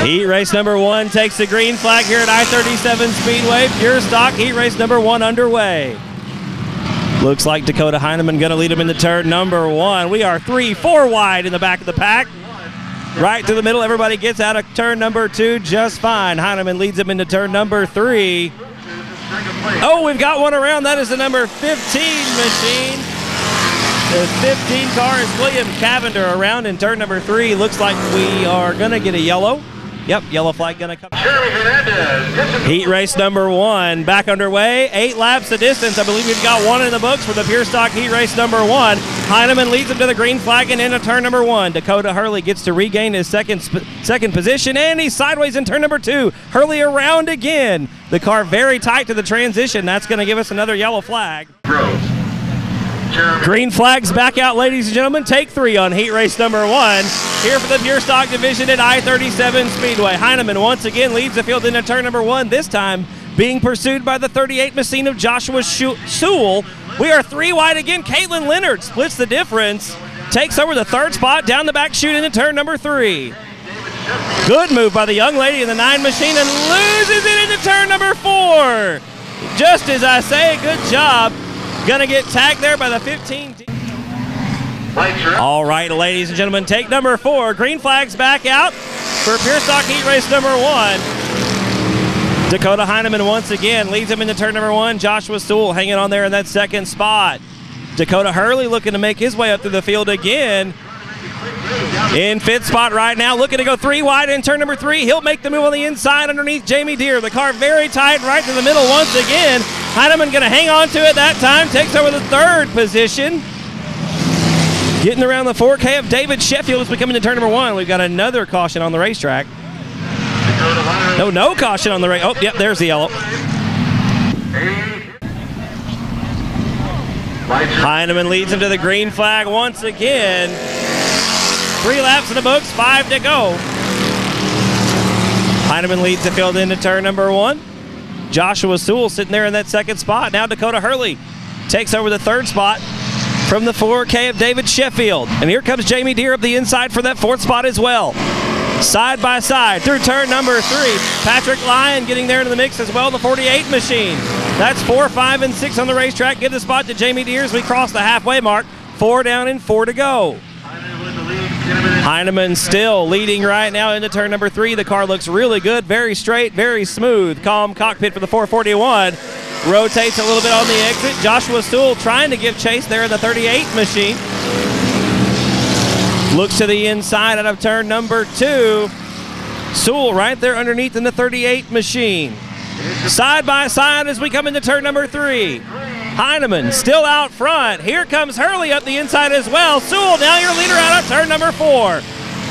Heat race number 1 takes the green flag here at I-37 Speedway. Pure stock heat race number 1 underway. Looks like Dakota Heineman going to lead him into turn number 1. We are 3-4 wide in the back of the pack. Right through the middle, everybody gets out of turn number 2 just fine. Heineman leads him into turn number 3. Oh, we've got one around. That is the number 15 machine. The 15 car is William Cavender around in turn number 3. Looks like we are going to get a yellow. Yep, yellow flag going to come. Heat race number 1 back underway. 8 laps the distance. I believe we've got one in the books for the pure stock heat race number 1. Heineman leads him to the green flag and into turn number 1. Dakota Hurley gets to regain his second position, and he's sideways in turn number 2. Hurley around again. The car very tight to the transition. That's going to give us another yellow flag. Green flags back out, ladies and gentlemen. Take 3 on heat race number 1. Here for the pure stock division at I-37 Speedway. Heineman once again leads the field into turn number 1, this time being pursued by the 38 machine of Joshua Sewell. We are 3 wide again. Caitlin Leonard splits the difference, takes over the 3rd spot down the back chute into turn number 3. Good move by the young lady in the 9 machine and loses it into turn number 4. Just as I say, good job. Gonna get tagged there by the 15. All right, ladies and gentlemen, take number 4. Green flags back out for pure stock heat race number 1. Dakota Heineman once again leads him into turn number 1. Joshua Sewell hanging on there in that 2nd spot. Dakota Hurley looking to make his way up through the field again. In 5th spot right now, looking to go 3 wide in turn number 3. He'll make the move on the inside underneath Jamie Deere. The car very tight right to the middle once again. Heineman going to hang on to it that time, takes over the 3rd position. Getting around the 4K of David Sheffield as we come into turn number 1. We've got another caution on the racetrack. No caution on the race. Oh, yep, there's the yellow. Heineman leads him to the green flag once again. 3 laps in the books, 5 to go. Heineman leads the field into turn number 1. Joshua Sewell sitting there in that 2nd spot. Now Dakota Hurley takes over the 3rd spot from the 4K of David Sheffield. And here comes Jamie Deere up the inside for that 4th spot as well. Side by side through turn number 3. Patrick Lyon getting there into the mix as well, the 48 machine. That's 4, 5, and 6 on the racetrack. Give the spot to Jamie Deere as we cross the halfway mark. 4 down and 4 to go. Heineman still leading right now into turn number 3. The car looks really good, very straight, very smooth. Calm cockpit for the 441. Rotates a little bit on the exit. Joshua Sewell trying to give chase there in the 38 machine. Looks to the inside out of turn number 2. Sewell right there underneath in the 38 machine. Side by side as we come into turn number 3. Heineman still out front. Here comes Hurley up the inside as well. Sewell now your leader out of turn number 4.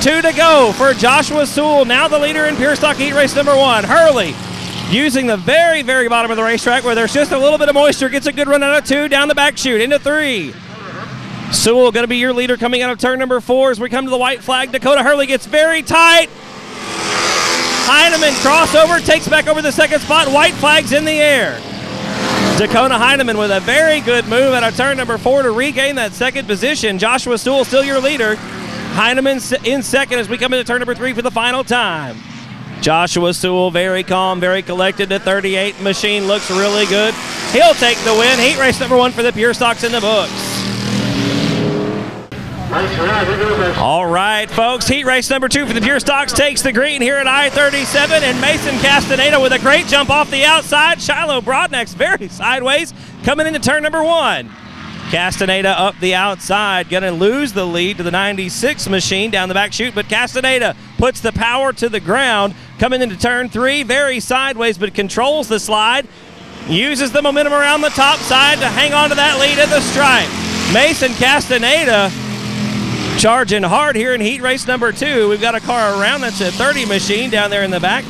2 to go for Joshua Sewell, now the leader in pure stock heat race number 1. Hurley using the very, very bottom of the racetrack where there's just a little bit of moisture. Gets a good run out of 2, down the back chute into 3. Sewell going to be your leader coming out of turn number 4 as we come to the white flag. Dakota Hurley gets very tight. Heineman crossover, takes back over the 2nd spot. White flag's in the air. Dakota Heineman with a very good move out of turn number 4 to regain that 2nd position. Joshua Sewell still your leader. Heineman in 2nd as we come into turn number 3 for the final time. Joshua Sewell very calm, very collected. The 38 machine looks really good. He'll take the win. Heat race number 1 for the pure stocks in the books. All right, folks, heat race number 2 for the pure stocks takes the green here at I-37, and Mason Castaneda with a great jump off the outside. Shiloh Broadneck's very sideways coming into turn number 1. Castaneda up the outside, gonna lose the lead to the 96 machine down the back chute, but Castaneda puts the power to the ground. Coming into turn 3, very sideways, but controls the slide. Uses the momentum around the top side to hang on to that lead at the stripe. Mason Castaneda charging hard here in heat race number 2. We've got a car around. That's a 30 machine down there in the back.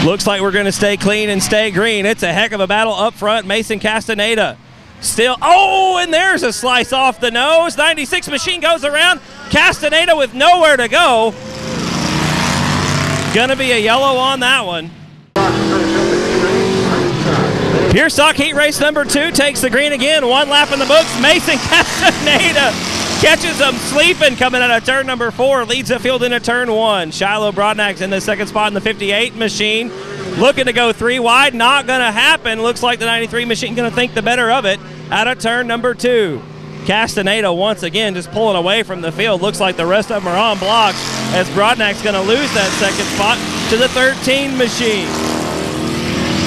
Looks like we're going to stay clean and stay green. It's a heck of a battle up front. Mason Castaneda still. Oh, and there's a slice off the nose. 96 machine goes around. Castaneda with nowhere to go. Going to be a yellow on that one. Pure stock heat race number 2 takes the green again. 1 lap in the books. Mason Castaneda catches them sleeping coming out of turn number 4, leads the field into turn 1. Shiloh Broadnax in the second spot in the 58 machine. Looking to go 3 wide, not going to happen. Looks like the 93 machine going to think the better of it out of turn number 2. Castaneda once again just pulling away from the field. Looks like the rest of them are on blocks as Broadnax going to lose that second spot to the 13 machine.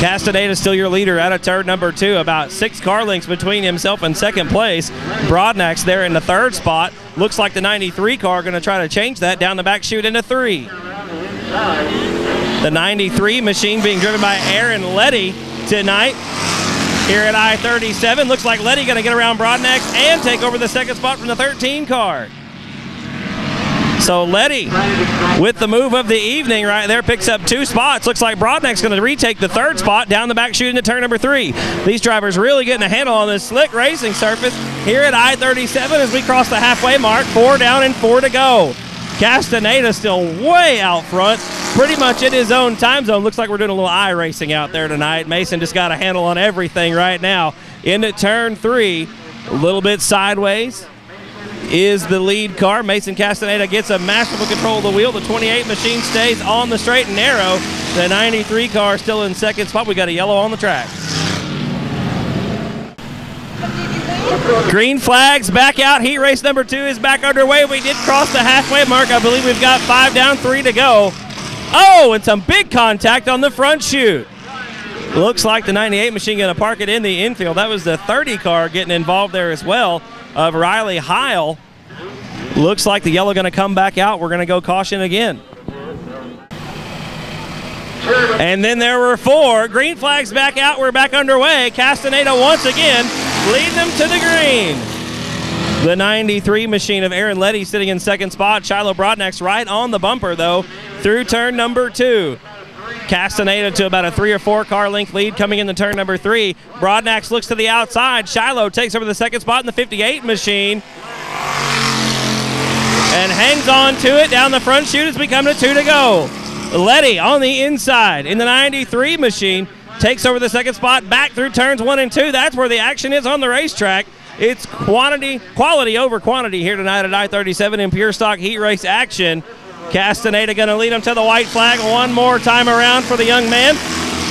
Castaneda still your leader out of turn number 2, about 6 car lengths between himself and second place. Broadnax there in the third spot. Looks like the 93 car going to try to change that down the back chute into 3. The 93 machine being driven by Aaron Letty tonight here at I-37. Looks like Letty going to get around Broadnax and take over the second spot from the 13 car. So Letty, with the move of the evening right there, picks up 2 spots. Looks like Broadnax going to retake the third spot down the back chute into turn number 3. These drivers really getting a handle on this slick racing surface here at I-37 as we cross the halfway mark. 4 down and 4 to go. Castaneda still way out front, pretty much in his own time zone. Looks like we're doing a little iRacing out there tonight. Mason just got a handle on everything right now. Into turn 3, a little bit sideways is the lead car. Mason Castaneda gets a masterful control of the wheel. The 28 machine stays on the straight and narrow. The 93 car still in second spot. We got a yellow on the track. Green flags back out. Heat race number 2 is back underway. We did cross the halfway mark. I believe we've got 5 down, 3 to go. Oh, and some big contact on the front chute. Looks like the 98 machine going to park it in the infield. That was the 30 car getting involved there as well of Riley Heil. Looks like the yellow going to come back out. We're going to go caution again. And then there were 4. Green flags back out. We're back underway. Castaneda once again leading them to the green. The 93 machine of Aaron Letty sitting in second spot. Shiloh Broadnax right on the bumper, though, through turn number 2. Castaneda to about a 3 or 4 car length lead coming into turn number 3. Broadnax looks to the outside. Shiloh takes over the second spot in the 58 machine and hangs on to it down the front chute as we come to 2 to go. Letty on the inside in the 93 machine takes over the second spot back through turns 1 and 2. That's where the action is on the racetrack. It's quality over quantity here tonight at I-37 in pure stock heat race action. Castaneda going to lead him to the white flag one more time around for the young man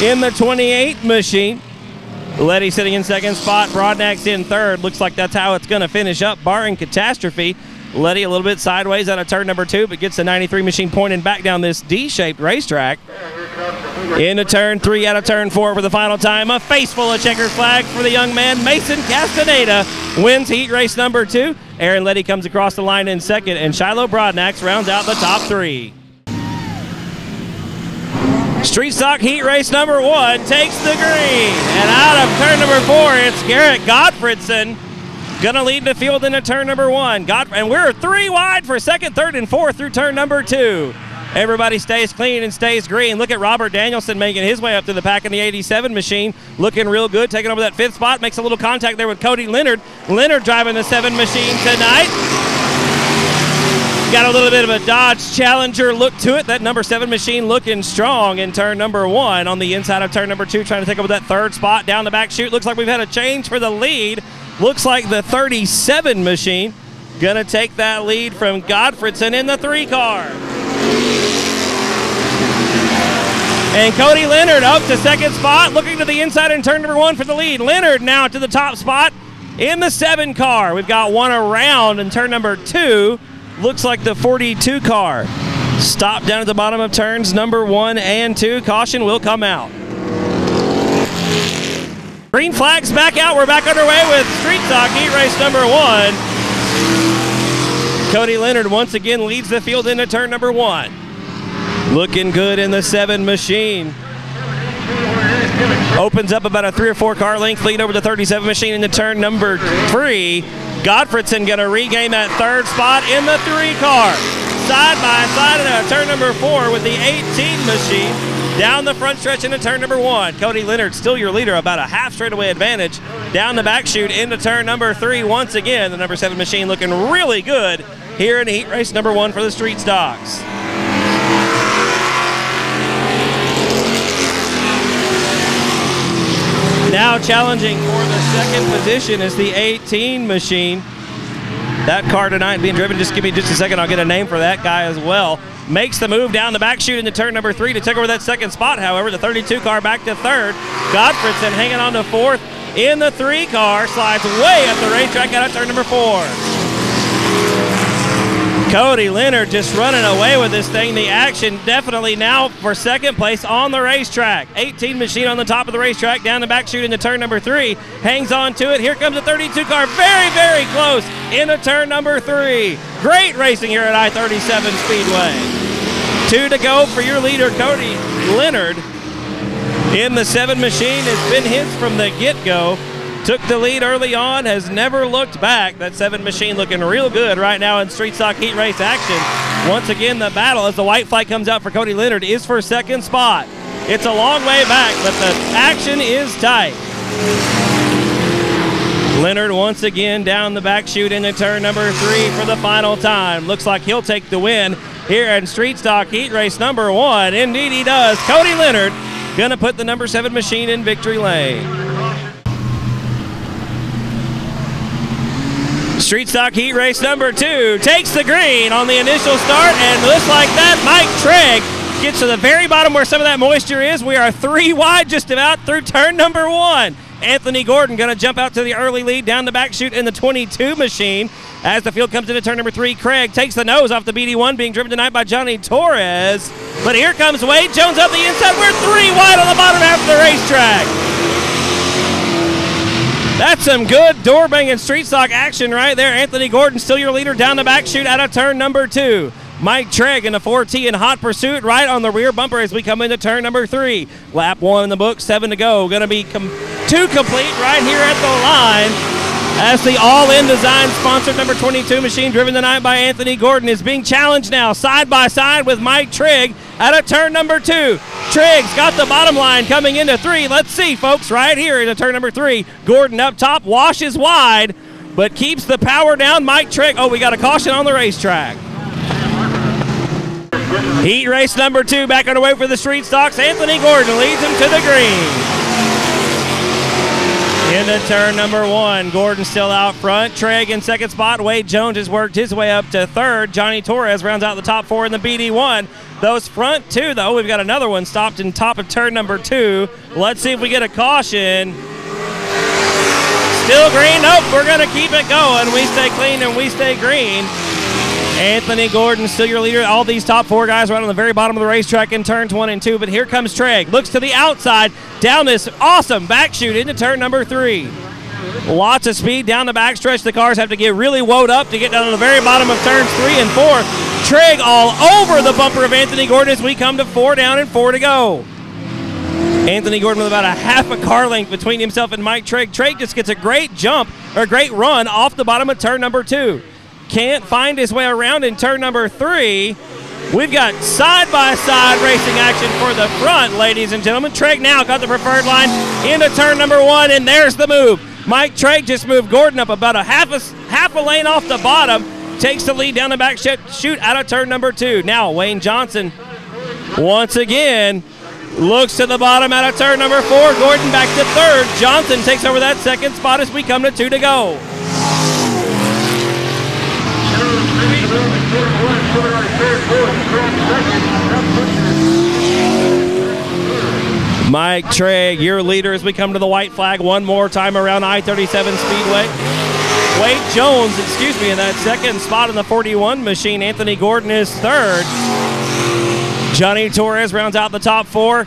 in the 28 machine. Letty sitting in second spot, Broadnax in third. Looks like that's how it's going to finish up, barring catastrophe. Letty a little bit sideways out of turn number 2, but gets the 93 machine pointing back down this D-shaped racetrack. Into turn 3 out of turn 4 for the final time. A face full of checkered flag for the young man. Mason Castaneda wins heat race number 2. Aaron Letty comes across the line in second, and Shiloh Broadnax rounds out the top 3. Street stock heat race number 1 takes the green. And out of turn number 4, it's Garrett Gottfredson going to lead the field into turn number 1. And we're 3 wide for second, third, and fourth through turn number 2. Everybody stays clean and stays green. Look at Robert Danielson making his way up to the pack in the 87 machine. Looking real good, taking over that 5th spot. Makes a little contact there with Cody Leonard. Leonard driving the 7 machine tonight. Got a little bit of a Dodge Challenger look to it. That number 7 machine looking strong in turn number 1 on the inside of turn number 2, trying to take over that 3rd spot down the back chute. Looks like we've had a change for the lead. Looks like the 37 machine gonna take that lead from Gottfredson in the 3 car. And Cody Leonard up to second spot, looking to the inside in turn number 1 for the lead. Leonard now to the top spot in the 7 car. We've got one around in turn number 2. Looks like the 42 car. Stop down at the bottom of turns number 1 and 2. Caution will come out. Green flags back out. We're back underway with street stock heat race number 1. Cody Leonard once again leads the field into turn number 1. Looking good in the 7 machine. Opens up about a 3 or 4 car length lead over the 37 machine into turn number 3. Gottfredson going to regain that 3rd spot in the 3 car. Side by side into turn number 4 with the 18 machine. Down the front stretch into turn number 1. Cody Leonard still your leader, about a half straightaway advantage. Down the back chute into turn number 3 once again. The number 7 machine looking really good here in heat race number 1 for the street stocks. Now challenging for the 2nd position is the 18 machine That car tonight being driven, just give me just a second, I'll get a name for that guy as well. Makes the move down the back chute into turn number 3 to take over that second spot. However, the 32 car back to third. Godfredson hanging on to fourth in the 3 car. Slides way up the racetrack out of turn number 4. Cody Leonard just running away with this thing. The action definitely now for second place on the racetrack. 18 machine on the top of the racetrack, down the back chute into turn number 3. Hangs on to it. Here comes the 32 car. Very, very close into turn number 3. Great racing here at I-37 Speedway. 2 to go for your leader, Cody Leonard. In the 7 machine, it's been his from the get-go. Took the lead early on, has never looked back. That 7 machine looking real good right now in street stock heat race action. Once again, the battle as the white flag comes out for Cody Leonard is for second spot. It's a long way back, but the action is tight. Leonard once again down the back chute into turn number 3 for the final time. Looks like he'll take the win here in street stock heat race number 1. Indeed he does. Cody Leonard gonna put the number 7 machine in victory lane. Street stock heat race number 2 takes the green on the initial start, and looks like that Mike Trigg gets to the very bottom where some of that moisture is. We are 3 wide just about through turn number 1. Anthony Gordon going to jump out to the early lead down the back chute in the 22 machine. As the field comes into turn number 3, Craig takes the nose off the BD1 being driven tonight by Johnny Torres. But here comes Wade Jones up the inside. We're 3 wide on the bottom half of the racetrack. That's some good door-banging street stock action right there. Anthony Gordon still your leader down the back chute out of turn number 2. Mike Trigg in the 4T in hot pursuit right on the rear bumper as we come into turn number 3. Lap 1 in the book, 7 to go. Going to be 2 complete right here at the line as the All-In Design sponsored number 22 machine driven tonight by Anthony Gordon is being challenged now side by side with Mike Trigg out of turn number 2. Trigg's got the bottom line coming into 3. Let's see, folks, right here into turn number 3. Gordon up top, washes wide, but keeps the power down. Mike Trigg, oh, we got a caution on the racetrack. Heat race number 2 back underway for the street stocks. Anthony Gordon leads him to the green. Into turn number 1, Gordon still out front. Trigg in second spot. Wade Jones has worked his way up to third. Johnny Torres rounds out the top 4 in the BD1. Those front 2, though, we've got another one stopped in top of turn number 2. Let's see if we get a caution. Still green. Nope, we're going to keep it going. We stay clean and we stay green. Anthony Gordon still your leader. All these top 4 guys right on the very bottom of the racetrack in turns 1 and 2. But here comes Trigg. Looks to the outside down this awesome back chute into turn number 3. Lots of speed down the backstretch. The cars have to get really woed up to get down to the very bottom of turns 3 and 4. Trigg all over the bumper of Anthony Gordon as we come to 4 down and 4 to go. Anthony Gordon with about a half a car length between himself and Mike Trigg. Trigg just gets a great jump or a great run off the bottom of turn number 2. Can't find his way around in turn number 3. We've got side-by-side racing action for the front, ladies and gentlemen. Trigg now got the preferred line into turn number 1, and there's the move. Mike Trigg just moved Gordon up about a half a lane off the bottom. Takes the lead down the back chute out of turn number 2. Now Wayne Johnson once again looks to the bottom out of turn number 4. Gordon back to third. Johnson takes over that second spot as we come to 2 to go. Mike Trigg, your leader as we come to the white flag one more time around I-37 Speedway. Wade Jones, in that second spot in the 41 machine. Anthony Gordon is third. Johnny Torres rounds out the top 4.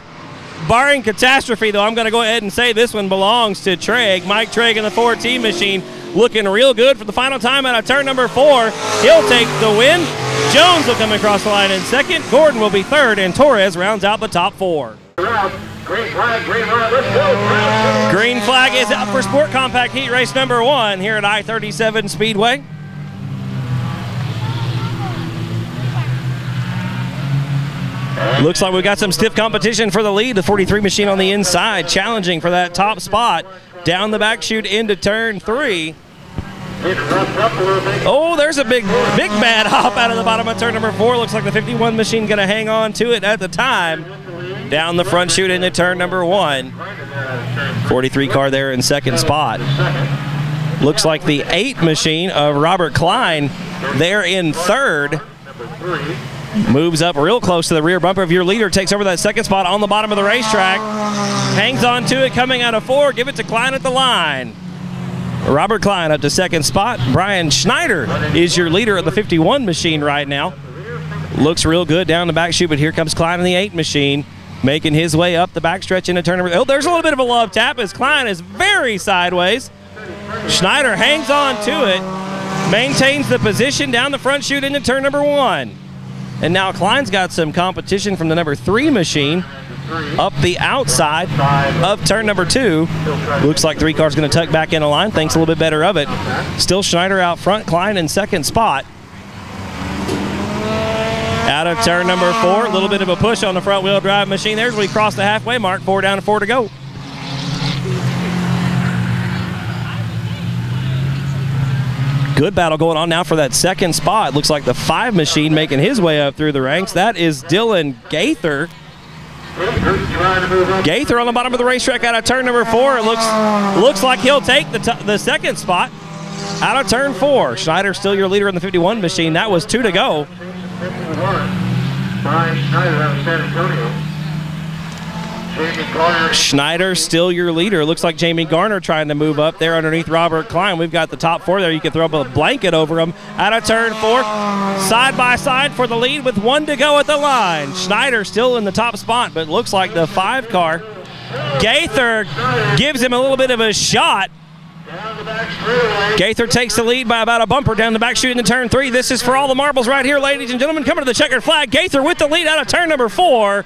Barring catastrophe, though, I'm going to go ahead and say this one belongs to Trigg. Mike Trigg in the 4T machine looking real good for the final time out of turn number 4. He'll take the win. Jones will come across the line in second. Gordon will be third, and Torres rounds out the top 4. Green flag, let's go. Green flag is up for Sport Compact Heat Race number 1 here at I-37 Speedway. Looks like we've got some stiff competition for the lead. The 43 machine on the inside, challenging for that top spot. Down the back chute into turn 3. Oh, there's a big bad hop out of the bottom of turn number 4. Looks like the 51 machine going to hang on to it at the time. Down the front chute into turn number 1. 43 car there in second spot. Looks like the 8 machine of Robert Klein there in third. Moves up real close to the rear bumper of your leader, takes over that second spot on the bottom of the racetrack. Hangs on to it coming out of 4. Give it to Klein at the line. Robert Klein up to second spot. Brian Schneider is your leader of the 51 machine right now. Looks real good down the back chute, but here comes Klein in the 8 machine, making his way up the backstretch into turn number. Oh, there's a little bit of a love tap as Klein is very sideways. Schneider hangs on to it, maintains the position down the front chute into turn number 1. And now Klein's got some competition from the number 3 machine up the outside of turn number 2. Looks like 3 cars going to tuck back into line. Thinks a little bit better of it. Still Schneider out front, Klein in second spot. Out of turn number 4, a little bit of a push on the front wheel drive machine. There's where we cross the halfway mark. 4 down and 4 to go. Good battle going on now for that second spot. Looks like the 5 machine making his way up through the ranks. That is Dylan Gaither. Gaither on the bottom of the racetrack out of turn number 4. It looks like he'll take the second spot out of turn 4. Schneider still your leader in the 51 machine. That was 2 to go. Schneider still your leader. Looks like Jamie Garner trying to move up there underneath Robert Klein. We've got the top 4 there. You can throw up a blanket over them. Out of turn 4, side by side for the lead with 1 to go at the line. Schneider still in the top spot, but looks like the 5 car. Gaither gives him a little bit of a shot. Gaither takes the lead by about a bumper down the back chute into turn 3. This is for all the marbles right here, ladies and gentlemen. Coming to the checkered flag. Gaither with the lead out of turn number 4.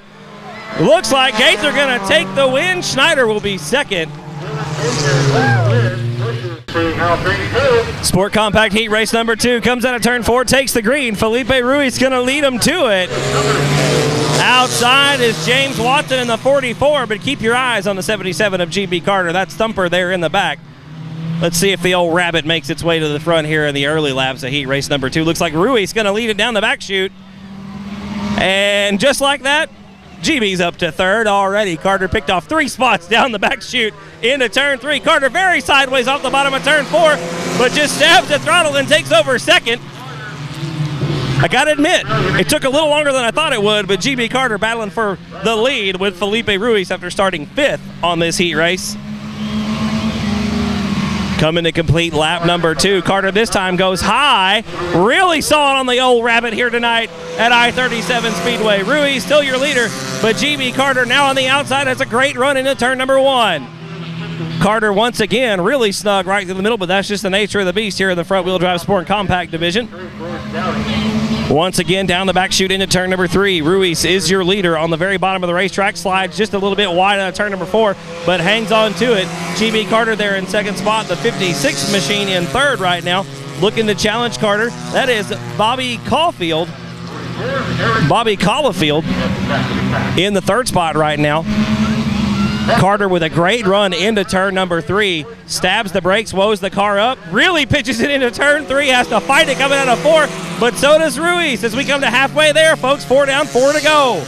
Looks like Gaither going to take the win. Schneider will be second. Sport Compact Heat Race number 2 comes out of turn 4, takes the green. Felipe Ruiz going to lead him to it. Outside is James Watson in the 44, but keep your eyes on the 77 of GB Carter. That's Thumper there in the back. Let's see if the old rabbit makes its way to the front here in the early laps of Heat Race number 2. Looks like Ruiz going to lead it down the back chute. And just like that, GB's up to third already. Carter picked off 3 spots down the back chute into turn 3. Carter very sideways off the bottom of turn 4, but just stabs the throttle and takes over second. I gotta admit, it took a little longer than I thought it would, but GB Carter battling for the lead with Felipe Ruiz after starting 5th on this heat race. Coming to complete lap number 2. Carter this time goes high. Really saw it on the old rabbit here tonight at I-37 Speedway. Ruiz still your leader, but GB Carter now on the outside has a great run into turn number 1. Carter once again really snug right through the middle, but that's just the nature of the beast here in the front wheel drive sport and compact division. Once again down the back chute into turn number 3. Ruiz is your leader on the very bottom of the racetrack. Slides just a little bit wide on turn number 4, but hangs on to it. GB Carter there in second spot. The 56 machine in third right now, looking to challenge Carter. That is Bobby Caulfield. Bobby Caulfield in the third spot right now. Carter with a great run into turn number 3. Stabs the brakes, woes the car up. Really pitches it into turn 3. Has to fight it coming out of 4. But so does Ruiz as we come to halfway there, folks. 4 down, 4 to go.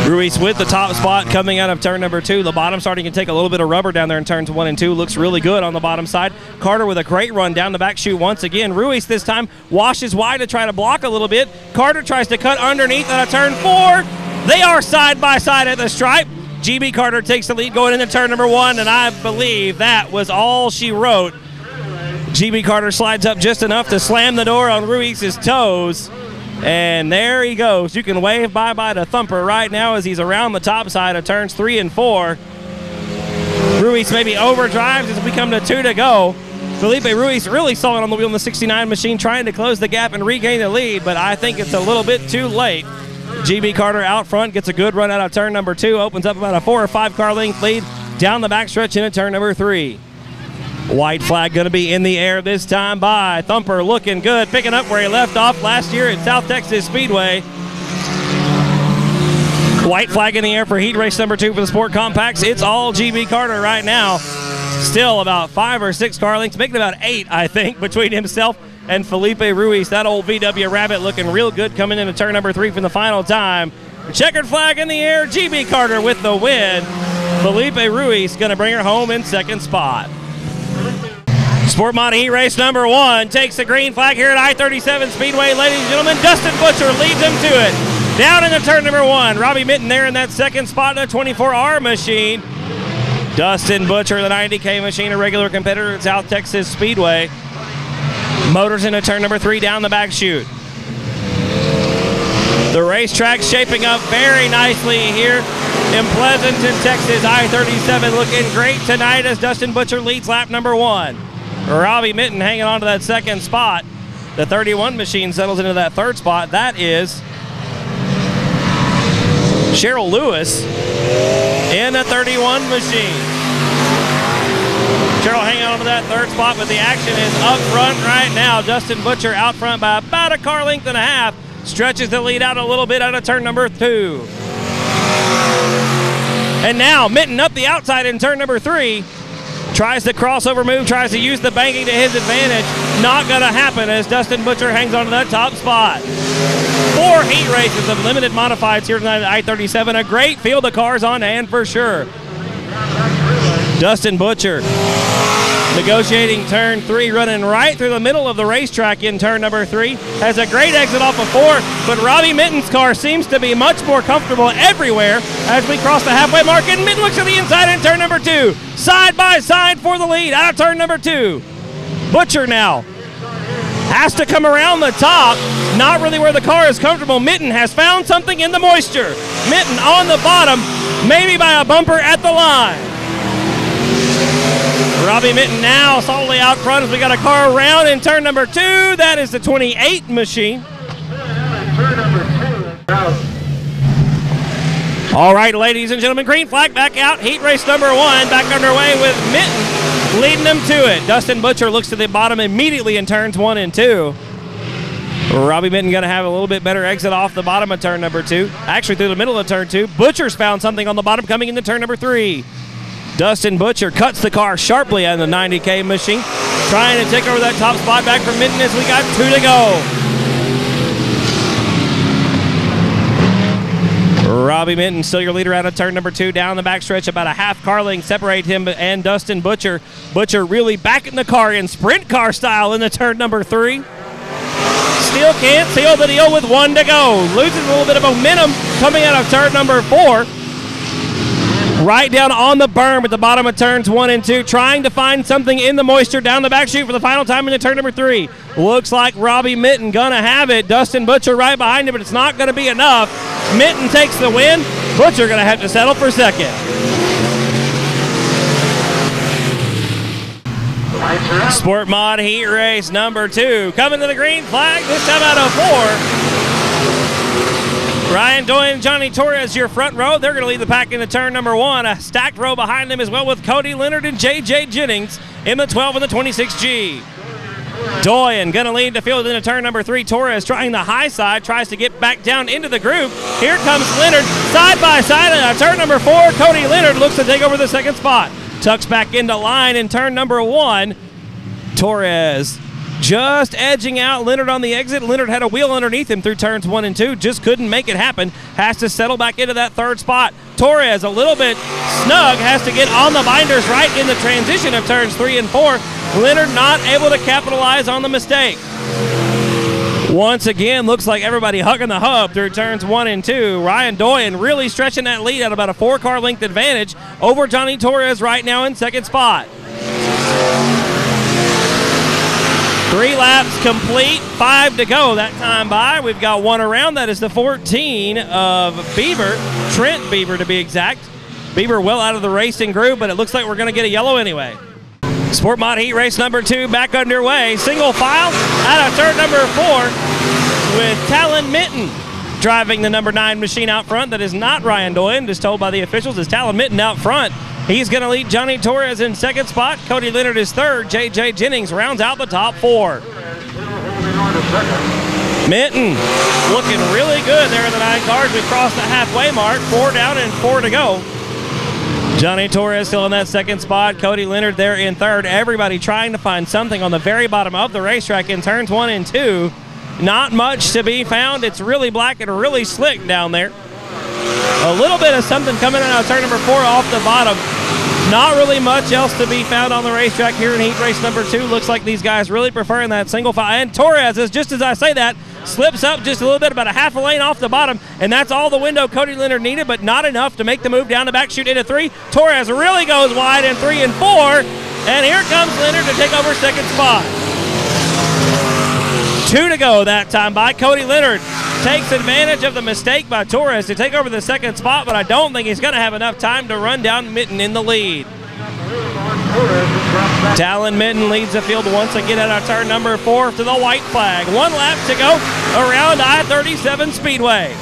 Ruiz with the top spot coming out of turn number 2. The bottom starting to take a little bit of rubber down there in turns 1 and 2. Looks really good on the bottom side. Carter with a great run down the back chute once again. Ruiz this time washes wide to try to block a little bit. Carter tries to cut underneath out of turn 4. They are side by side at the stripe. GB Carter takes the lead going into turn number 1, and I believe that was all she wrote. GB Carter slides up just enough to slam the door on Ruiz's toes. And there he goes. You can wave bye-bye to Thumper right now as he's around the top side of turns 3 and 4. Ruiz maybe overdrives as we come to 2 to go. Felipe Ruiz really saw it on the wheel in the 69 machine, trying to close the gap and regain the lead, but I think it's a little bit too late. GB Carter out front gets a good run out of turn number 2, opens up about a 4 or 5 car length lead down the backstretch into turn number 3. White flag going to be in the air this time by Thumper, looking good, picking up where he left off last year at South Texas Speedway. White flag in the air for heat race number 2 for the Sport Compacts. It's all GB Carter right now. Still about 5 or 6 car lengths, making about 8, I think, between himself and Felipe Ruiz. That old VW Rabbit looking real good coming into turn number 3 for the final time. Checkered flag in the air, GB Carter with the win. Felipe Ruiz going to bring her home in second spot. Sport Mod Heat Race number 1 takes the green flag here at I-37 Speedway. Ladies and gentlemen, Dustin Butcher leads them to it. Down in the turn number 1, Robbie Mitten there in that second spot in the 24R machine. Dustin Butcher, the 90K machine, a regular competitor at South Texas Speedway. Motors into turn number 3 down the back chute. The racetrack's shaping up very nicely here in Pleasanton, Texas. I-37 looking great tonight as Dustin Butcher leads lap number 1. Robbie Mitten hanging on to that second spot. The 31 machine settles into that third spot. That is Cheryl Lewis in a 31 machine. Cheryl hanging on to that third spot, but the action is up front right now. Dustin Butcher out front by about a car length and a half. Stretches the lead out a little bit out of turn number 2. And now Mitten up the outside in turn number 3. Tries the crossover move, tries to use the banking to his advantage. Not going to happen as Dustin Butcher hangs on to that top spot. 4 heat races of limited modifieds here tonight at I-37. A great field of cars on hand for sure. Dustin Butcher negotiating turn 3, running right through the middle of the racetrack in turn number 3. Has a great exit off of 4, but Robbie Mitten's car seems to be much more comfortable everywhere as we cross the halfway mark, and Mitten looks to the inside in turn number 2. Side by side for the lead out of turn number 2. Butcher now has to come around the top, not really where the car is comfortable. Mitten has found something in the moisture. Mitten on the bottom, maybe by a bumper at the line. Robbie Mitten now solidly out front as we got a car around in turn number 2. That is the 28 machine. All right, ladies and gentlemen, green flag back out. Heat race number 1 back underway with Mitten leading them to it. Dustin Butcher looks to the bottom immediately in turns 1 and 2. Robbie Mitten going to have a little bit better exit off the bottom of turn number 2. Actually through the middle of turn 2. Butcher's found something on the bottom coming into turn number 3. Dustin Butcher cuts the car sharply on the 90K machine, trying to take over that top spot back from Mitten as we got 2 to go. Robbie Mitten still your leader out of turn number 2 down the backstretch. About a half car length separate him and Dustin Butcher. Butcher really backing the car in sprint car style in the turn number 3. Still can't seal the deal with 1 to go. Loses a little bit of momentum coming out of turn number 4. Right down on the berm at the bottom of turns 1 and 2, trying to find something in the moisture down the back chute for the final time into turn number 3. Looks like Robbie Mitten gonna have it. Dustin Butcher right behind him, but it's not gonna be enough. Mitten takes the win. Butcher gonna have to settle for second. Sport Mod Heat Race number 2. Coming to the green flag, this time out of 4. Ryan Doyle and Johnny Torres, your front row. They're going to lead the pack into turn number 1. A stacked row behind them as well with Cody Leonard and J.J. Jennings in the 12 and the 26G. Doyen going to lead the field into turn number 3. Torres trying the high side, tries to get back down into the group. Here comes Leonard side by side on turn number 4. Cody Leonard looks to take over the second spot. Tucks back into line in turn number 1. Torres just edging out Leonard on the exit. Leonard had a wheel underneath him through turns 1 and 2. Just couldn't make it happen. Has to settle back into that third spot. Torres a little bit snug. Has to get on the binders right in the transition of turns 3 and 4. Leonard not able to capitalize on the mistake. Once again, looks like everybody hugging the hub through turns 1 and 2. Ryan Doyen really stretching that lead at about a 4-car length advantage over Johnny Torres right now in second spot. 3 laps complete, 5 to go that time by. We've got 1 around. That is the 14 of Beaver, Trent Beaver to be exact. Beaver well out of the racing group, but it looks like we're going to get a yellow anyway. Sport Mod Heat Race number 2 back underway. Single file out of turn number 4 with Talon Mitten driving the number 9 machine out front. That is not Ryan Doyen, just told by the officials, is Talon Mitten out front. He's going to lead Johnny Torres in second spot. Cody Leonard is third. J.J. Jennings rounds out the top 4. Mitten looking really good there in the 9 cars. We crossed the halfway mark. 4 down and 4 to go. Johnny Torres still in that second spot. Cody Leonard there in third. Everybody trying to find something on the very bottom of the racetrack in turns 1 and 2. Not much to be found. It's really black and really slick down there. A little bit of something coming out of turn number 4 off the bottom. Not really much else to be found on the racetrack here in heat race number 2. Looks like these guys really preferring that single file. And Torres, just as I say that, slips up just a little bit, about a half a lane off the bottom, and that's all the window Cody Leonard needed, but not enough to make the move down the back chute into 3. Torres really goes wide in 3 and 4, and here comes Leonard to take over second spot. 2 to go that time by Cody Leonard. Takes advantage of the mistake by Torres to take over the second spot, but I don't think he's going to have enough time to run down Mitten in the lead. Talon Mitten leads the field once again at our turn number 4 to the white flag. 1 lap to go around I-37 Speedway.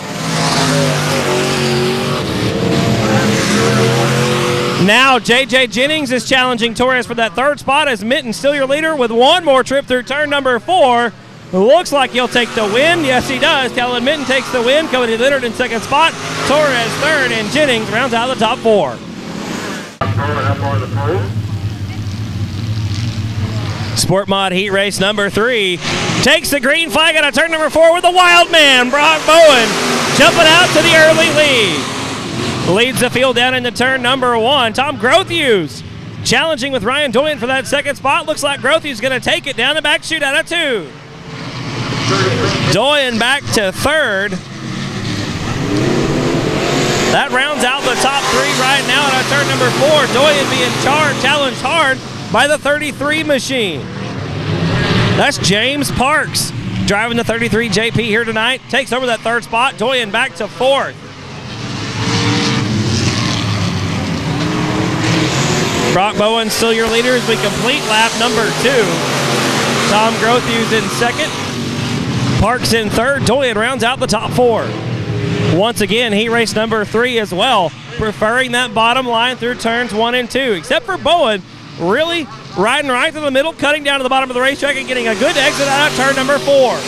Now J.J. Jennings is challenging Torres for that third spot as Mitten still your leader with 1 more trip through turn number 4. Looks like he'll take the win. Yes, he does. Talon Mitten takes the win. Cody Leonard in second spot. Torres third, and Jennings rounds out the top 4. Sport Mod Heat Race number 3 takes the green flag out of turn number 4 with the wild man, Brock Bowen, jumping out to the early lead. Leads the field down into turn number 1. Tom Grothuse challenging with Ryan Doyen for that second spot. Looks like Grothuse going to take it down the back chute out of 2. Doyen back to third. That rounds out the top 3 right now at our turn number 4. Doyen being challenged hard by the 33 machine. That's James Parks driving the 33 JP here tonight. Takes over that third spot. Doyen back to 4th. Brock Bowen still your leader as we complete lap number 2. Tom Grothuse in second. Parks in third. Doyen rounds out the top 4. Once again, heat race number 3 as well, preferring that bottom line through turns 1 and 2, except for Bowen, really riding right through the middle, cutting down to the bottom of the racetrack and getting a good exit out of turn number 4.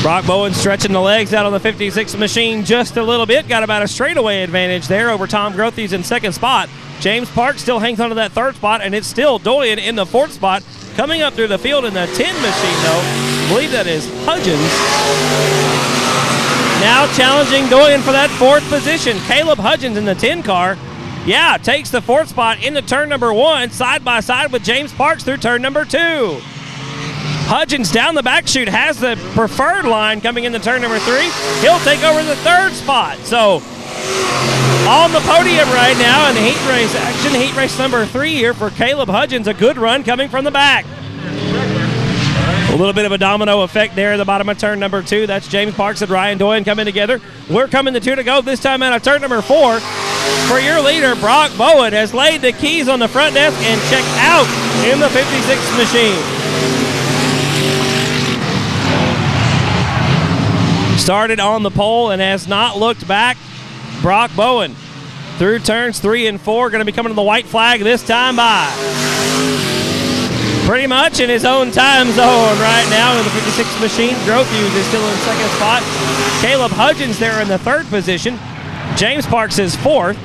Brock Bowen stretching the legs out on the 56 machine just a little bit, got about a straightaway advantage there over Tom Grothuse in second spot. James Parks still hangs on to that third spot, and it's still Doyen in the 4th spot. Coming up through the field in the 10 machine, though, I believe that is Hudgens. Now challenging Doyen for that 4th position. Caleb Hudgens in the 10 car. Yeah, takes the 4th spot into turn number 1, side by side with James Parks through turn number 2. Hudgens down the back chute has the preferred line coming into turn number 3. He'll take over the 3rd spot. So on the podium right now in the heat race action, heat race number 3 here for Caleb Hudgens. A good run coming from the back. A little bit of a domino effect there at the bottom of turn number 2. That's James Parks and Ryan Doyen coming together. We're coming to 2 to go, this time out of turn number 4. For your leader, Brock Bowen has laid the keys on the front desk and checked out in the 56 machine. Started on the pole and has not looked back. Brock Bowen through turns 3 and 4, going to be coming to the white flag this time by pretty much in his own time zone right now in the 56 machine. Grothuse is still in second spot. Caleb Hudgens there in the 3rd position. James Parks is 4th.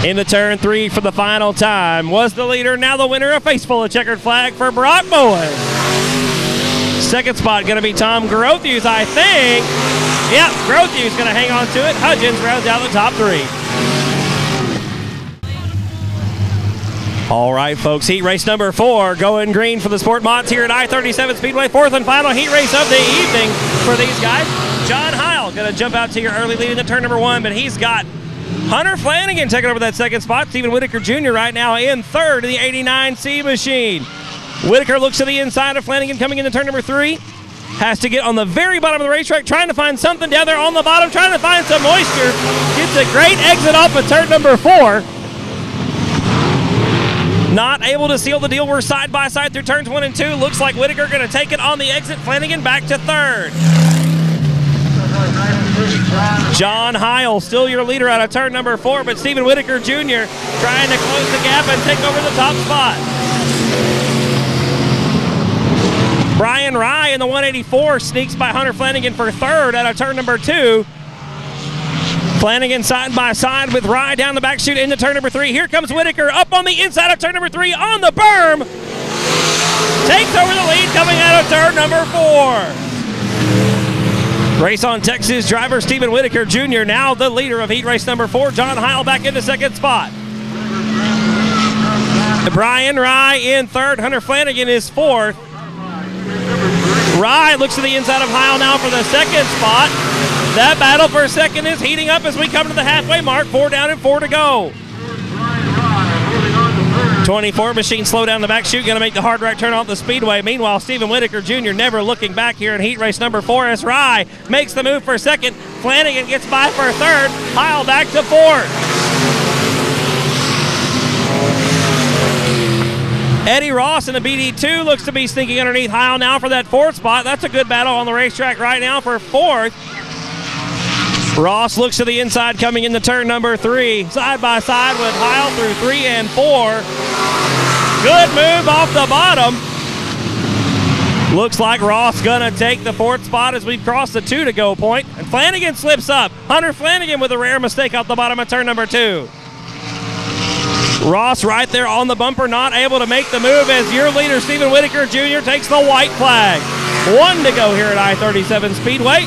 In the turn 3 for the final time was the leader, now the winner, a face full of checkered flag for Brock Bowen. Second spot going to be Tom Grothuse, I think. Yep, Grothuse going to hang on to it. Hudgens rounds out the top 3. All right, folks, heat race number 4 going green for the Sport Mods here at I-37 Speedway. 4th and final heat race of the evening for these guys. John Heil going to jump out to your early lead in the turn number 1, but he's got Hunter Flanagan taking over that second spot. Stephen Whitaker Jr. right now in 3rd in the 89C machine. Whitaker looks to the inside of Flanagan coming into turn number 3. Has to get on the very bottom of the racetrack, trying to find something down there on the bottom, trying to find some moisture. Gets a great exit off of turn number 4. Not able to seal the deal. We're side by side through turns 1 and 2. Looks like Whitaker going to take it on the exit. Flanagan back to 3rd. John Heil still your leader out of turn number 4, but Stephen Whitaker Jr. trying to close the gap and take over the top spot. Brian Rye in the 184 sneaks by Hunter Flanagan for 3rd out of turn number 2. Flanagan side by side with Rye down the back chute into turn number 3. Here comes Whitaker up on the inside of turn number 3 on the berm. Takes over the lead coming out of turn number 4. Race on Texas driver Stephen Whitaker Jr., now the leader of heat race number 4. John Heil back in the second spot. Brian Rye in third. Hunter Flanagan is fourth. Rye looks to the inside of Heil now for the second spot. That battle for second is heating up as we come to the halfway mark. 4 down and 4 to go. 24 machine slow down the back chute, going to make the hard right turn off the Speedway. Meanwhile, Stephen Whitaker Jr. never looking back here in heat race number 4 as Rye makes the move for second. Flanagan gets by for third. Heil back to fourth. Eddie Ross in the BD2 looks to be sneaking underneath Heil now for that fourth spot. That's a good battle on the racetrack right now for fourth. Ross looks to the inside coming into turn number 3. Side by side with Heil through 3 and 4. Good move off the bottom. Looks like Ross gonna take the fourth spot as we cross the 2 to go point. And Flanagan slips up. Hunter Flanagan with a rare mistake off the bottom of turn number 2. Ross right there on the bumper, not able to make the move as your leader, Stephen Whitaker Jr., takes the white flag. 1 to go here at I-37 Speedway.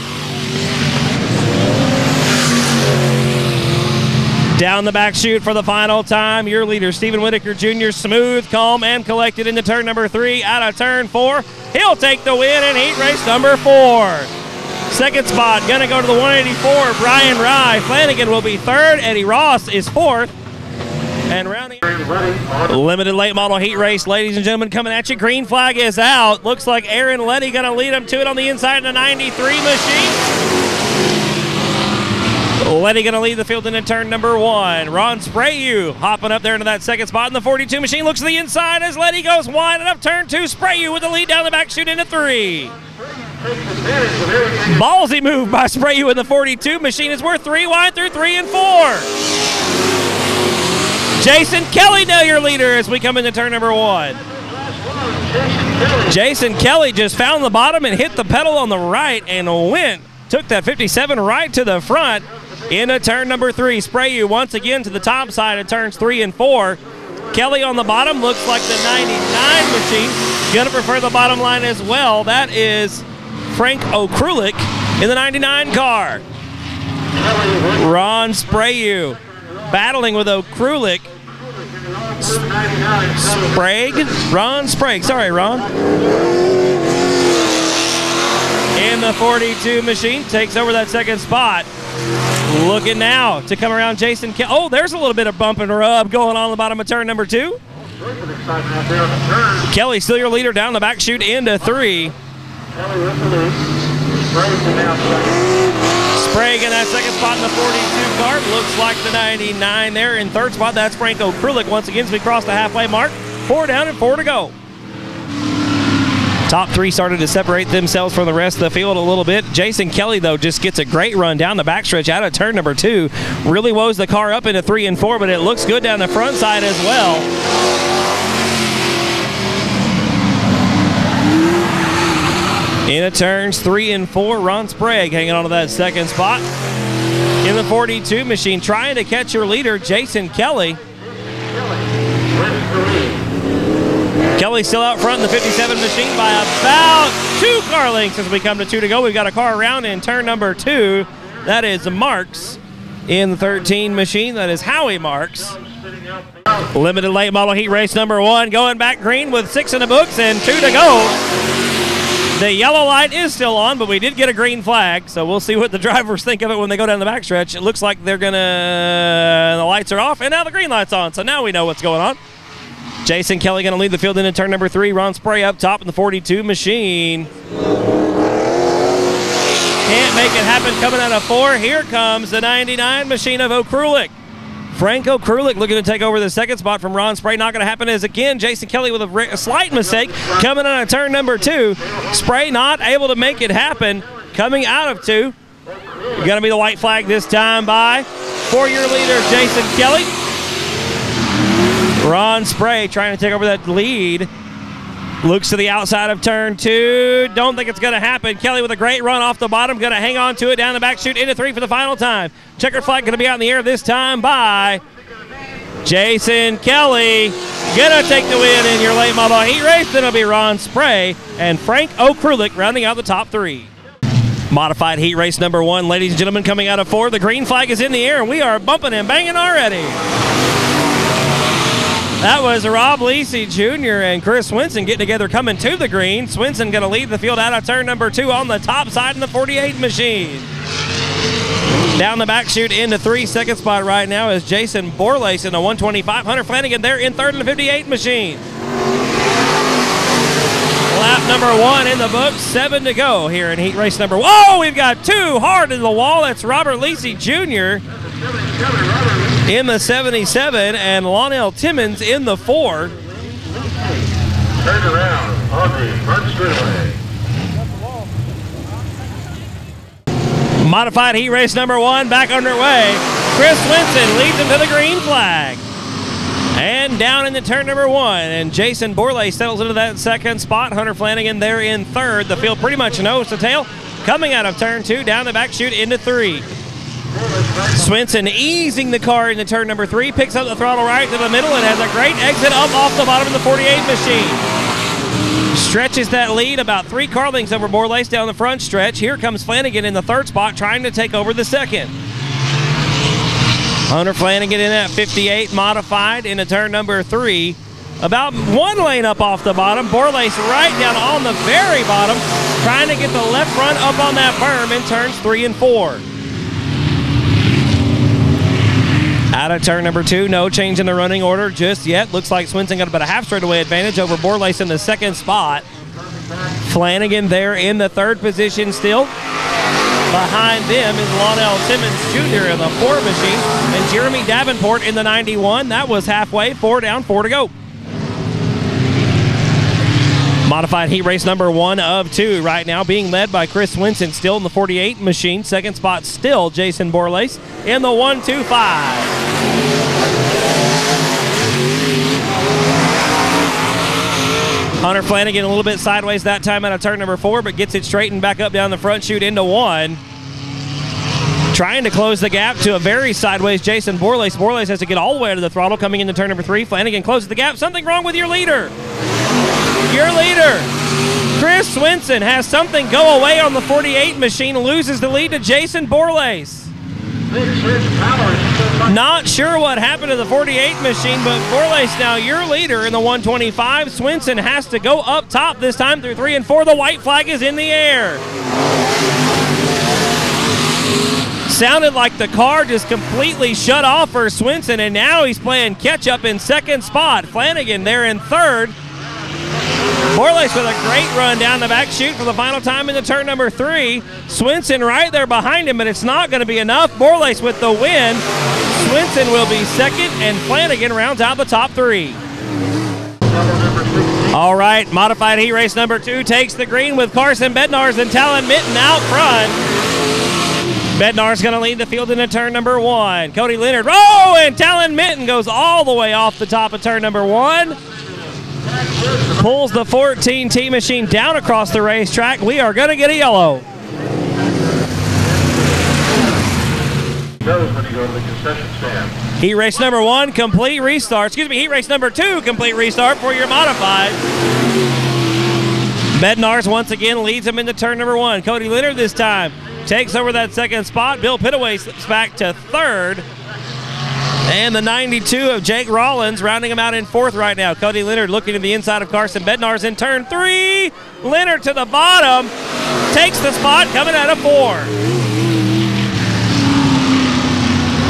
Down the back chute for the final time, your leader, Stephen Whitaker Jr., smooth, calm, and collected into turn number 3. Out of turn 4, he'll take the win in heat race number 4. Second spot, gonna go to the 184, Brian Rye. Flanagan will be third. Eddie Ross is fourth. And rounding limited late model heat race, ladies and gentlemen, coming at you. Green flag is out. Looks like Aaron Letty gonna lead him to it on the inside of the 93 machine. Letty gonna lead the field into turn number 1. Ron Sprayu hopping up there into that second spot in the 42 machine. Looks to the inside as Letty goes wide and up turn 2. Sprayu with the lead down the back chute into 3. Ballsy move by Sprayu in the 42 machine. Is worth 3 wide through 3 and 4. Jason Kelly now your leader as we come into turn number 1. Jason Kelly just found the bottom and hit the pedal on the right and took that 57 right to the front into turn number 3. Sprayu once again to the top side of turns 3 and 4. Kelly on the bottom looks like the 99 machine. Gonna prefer the bottom line as well. That is Frank Okrulik in the 99 car. Ron Sprayu battling with Okrulik. Ron Sprague. Sorry, Ron. In the 42 machine, takes over that second spot. Looking now to come around Jason Kelly. Oh, there's a little bit of bump and rub going on the bottom of turn number 2. Kelly still your leader down the back chute into 3. Sprague in that second spot in the 42 car. Looks like the 99 there in third spot. That's Frank Okrulik once again as we cross the halfway mark. 4 down and 4 to go. Top 3 started to separate themselves from the rest of the field a little bit. Jason Kelly, though, just gets a great run down the backstretch out of turn number 2. Really woes the car up into 3 and 4, but it looks good down the front side as well. Into turns 3 and 4, Ron Sprague hanging on to that second spot. In the 42 machine, trying to catch your leader, Jason Kelly. Kelly still out front in the 57 machine by about 2 car lengths as we come to 2 to go. We've got a car around in turn number 2. That is Marks in the 13 machine. That is Howie Marks. Limited late model heat race number 1 going back green with 6 in the books and 2 to go. The yellow light is still on, but we did get a green flag, so we'll see what the drivers think of it when they go down the backstretch. It looks like they're the lights are off, and now the green light's on, so now we know what's going on. Jason Kelly going to lead the field into turn number 3. Ron Spray up top in the 42 machine. Can't make it happen coming out of 4. Here comes the 99 machine of Okrulik. Frank Okrulik looking to take over the second spot from Ron Spray. Not going to happen as again Jason Kelly with a slight mistake coming out of turn number 2. Spray not able to make it happen coming out of 2. Going to be the white flag this time by four-year leader Jason Kelly. Ron Spray trying to take over that lead. Looks to the outside of turn 2. Don't think it's going to happen. Kelly with a great run off the bottom. Going to hang on to it down the back chute into 3 for the final time. Checkered flag going to be out in the air this time by Jason Kelly. Going to take the win in your late model heat race. Then it'll be Ron Spray and Frank Okrulik rounding out the top 3. Modified heat race number 1, ladies and gentlemen, coming out of 4. The green flag is in the air, and we are bumping and banging already. That was Rob Lisi Jr. and Chris Swinson getting together coming to the green. Swinson going to lead the field out of turn number 2 on the top side in the 48 machine. Down the back chute into 3, second spot right now is Jason Borlace in the 125. Hunter Flanagan there in third in the 58 machine. Lap number 1 in the books, 7 to go here in heat race number 1. Whoa, we've got 2 hard into the wall. That's Robert Lisi Jr. in the 77 and Lonell Timmons in the 4. Turn around on the front straightaway. Modified heat race number 1 back underway. Chris Swinson leads him to the green flag. And down into turn number 1, and Jason Borley settles into that second spot. Hunter Flanagan there in third. The field pretty much nose to tail. Coming out of turn 2, down the back chute into 3. Swinson easing the car into turn number 3, picks up the throttle right to the middle and has a great exit up off the bottom of the 48 machine. Stretches that lead about 3 car lengths over Borlace down the front stretch. Here comes Flanagan in the third spot trying to take over the second. Hunter Flanagan in that 58 modified into turn number 3. About 1 lane up off the bottom. Borlace right down on the very bottom, trying to get the left front up on that berm in turns 3 and 4. Out of turn number 2, no change in the running order just yet. Looks like Swinson got about a half straightaway advantage over Borlace in the second spot. Flanagan there in the third position still. Behind them is Lonell Timmons Jr. in the 4 machine and Jeremy Davenport in the 91. That was halfway, 4 down, 4 to go. Modified heat race number 1 of 2 right now being led by Chris Swinson still in the 48 machine. Second spot still Jason Borlace in the 125. Hunter Flanagan a little bit sideways that time out of turn number 4, but gets it straightened back up down the front chute into 1. Trying to close the gap to a very sideways Jason Borlace. Borlace has to get all the way to the throttle coming into turn number 3. Flanagan closes the gap. Something wrong with your leader. Your leader, Chris Swinson, has something go away on the 48 machine, loses the lead to Jason Borlace. Not sure what happened to the 48 machine, but Borlace now your leader in the 125. Swinson has to go up top this time through 3 and 4. The white flag is in the air. Sounded like the car just completely shut off for Swinson, and now he's playing catch up in second spot. Flanagan there in third. Borlace with a great run down the back chute for the final time into turn number 3. Swinson right there behind him, but it's not going to be enough. Borlace with the win. Swinson will be second, and Flanagan rounds out the top 3. All right, modified heat race number 2 takes the green with Carson Bednarz and Talon Mitten out front. Bednar's going to lead the field into turn number 1. Cody Leonard, and Talon Mitten goes all the way off the top of turn number 1. Pulls the 14T machine down across the racetrack. We are going to get a yellow. Knows when you go to the concession stand. Heat race number 1, complete restart. Heat race number 2, complete restart for your modified. Bednarz once again leads him into turn number 1. Cody Leonard this time takes over that second spot. Bill Pittaway slips back to third. And the 92 of Jake Rollins rounding him out in 4th right now. Cody Leonard looking to the inside of Carson Bednarz in turn 3. Leonard to the bottom. Takes the spot coming out of 4.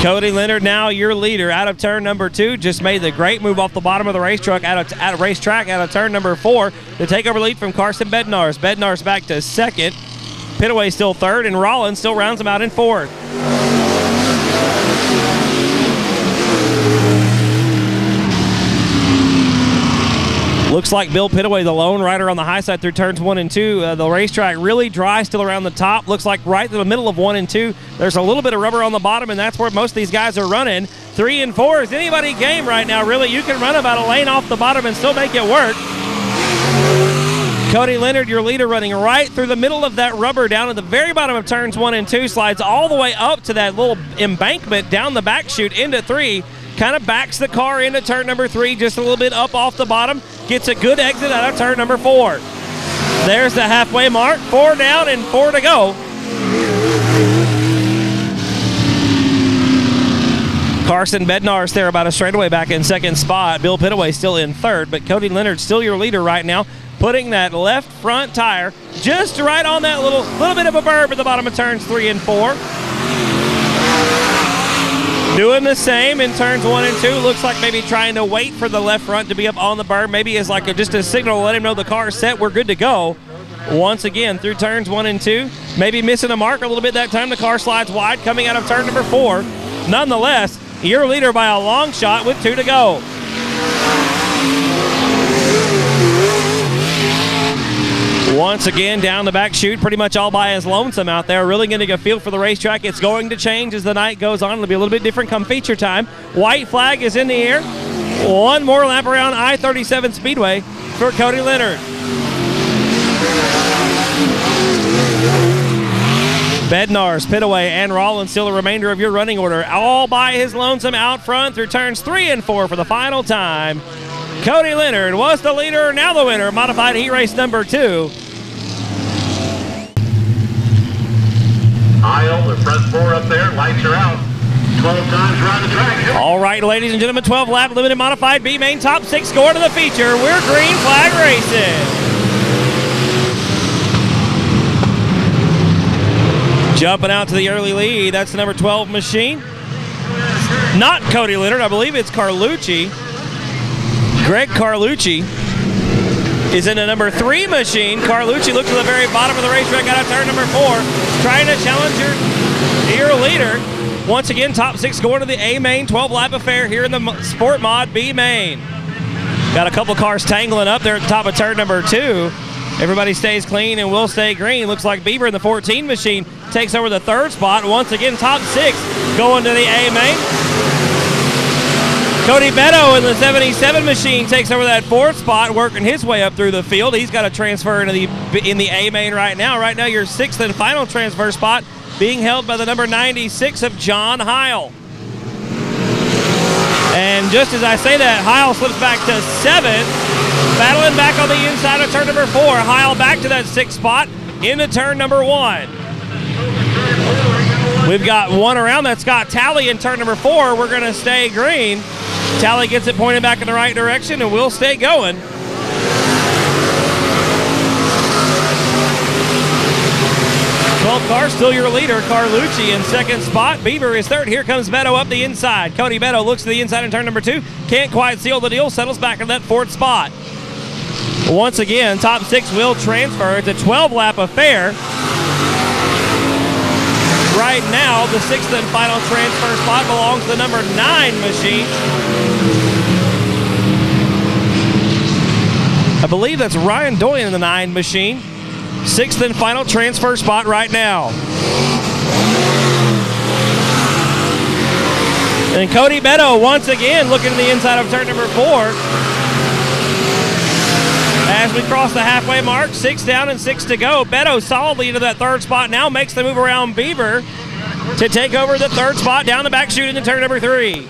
Cody Leonard now your leader out of turn number 2. Just made the great move off the bottom of the racetrack out of turn number 4 to take over lead from Carson Bednarz. Bednarz back to 2nd. Pittaway still 3rd, and Rollins still rounds him out in 4th. Looks like Bill Pittaway, the lone rider on the high side through turns 1 and 2. The racetrack really dry still around the top. Looks like right in the middle of 1 and 2. There's a little bit of rubber on the bottom, and that's where most of these guys are running. 3 and 4 is anybody game right now, really. You can run about a lane off the bottom and still make it work. Cody Leonard, your leader, running right through the middle of that rubber down at the very bottom of turns 1 and 2. Slides all the way up to that little embankment down the back chute into 3. Kind of backs the car into turn number 3, just a little bit up off the bottom. Gets a good exit out of turn number 4. There's the halfway mark. 4 down and 4 to go. Carson Bednar's there about a straightaway back in second spot. Bill Pittaway still in third, but Cody Leonard still your leader right now, putting that left front tire just right on that little bit of a berm at the bottom of turns 3 and 4. Doing the same in turns 1 and 2. Looks like maybe trying to wait for the left front to be up on the berm. Maybe as like just a signal to let him know the car's set, we're good to go. Once again through turns 1 and 2. Maybe missing the mark a little bit that time. The car slides wide coming out of turn number 4. Nonetheless, your leader by a long shot with 2 to go. Once again, down the back chute, pretty much all by his lonesome out there. Really getting a feel for the racetrack. It's going to change as the night goes on. It'll be a little bit different come feature time. White flag is in the air. One more lap around I-37 Speedway for Cody Leonard. Bednar's, Pittaway, and Rollins still the remainder of your running order. All by his lonesome out front through turns 3 and 4 for the final time. Cody Leonard was the leader, now the winner. Modified heat race number 2. Aisle, the front 4 up there, lights are out. 12 times around the track. All right, ladies and gentlemen, 12 lap limited modified B main top 6 going to the feature. We're green flag racing. Jumping out to the early lead, that's the number 12 machine. Not Cody Leonard, I believe it's Carlucci. Greg Carlucci is in the number 3 machine. Carlucci looks to the very bottom of the racetrack out of turn number 4, trying to challenge your leader. Once again, top 6 going to the A main, 12 lap affair here in the Sport Mod B main. Got a couple cars tangling up there at the top of turn number 2. Everybody stays clean and will stay green. Looks like Bieber in the 14 machine takes over the 3rd spot. Once again, top 6 going to the A main. Cody Beto in the 77 machine takes over that 4th spot, working his way up through the field. He's got to transfer into in the A main right now. Right now, your 6th and final transfer spot being held by the number 96 of John Heil. And just as I say that, Heil slips back to 7th. Battling back on the inside of turn number 4. Heil back to that 6th spot into turn number 1. We've got one around. That's Scott Talley in turn number 4. We're going to stay green. Talley gets it pointed back in the right direction, and we'll stay going. Car still your leader, Carlucci in 2nd spot. Beaver is 3rd. Here comes Beto up the inside. Cody Beto looks to the inside in turn number 2. Can't quite seal the deal. Settles back in that 4th spot. Once again, top 6 will transfer. It's a 12-lap affair. Right now, the 6th and final transfer spot belongs to the number 9 machine. I believe that's Ryan Doyen in the 9 machine. 6th and final transfer spot right now. And Cody Beto once again looking to the inside of turn number 4. As we cross the halfway mark, 6 down and 6 to go. Beto solidly into that 3rd spot now, makes the move around Beaver to take over the 3rd spot down the back chute into turn number 3.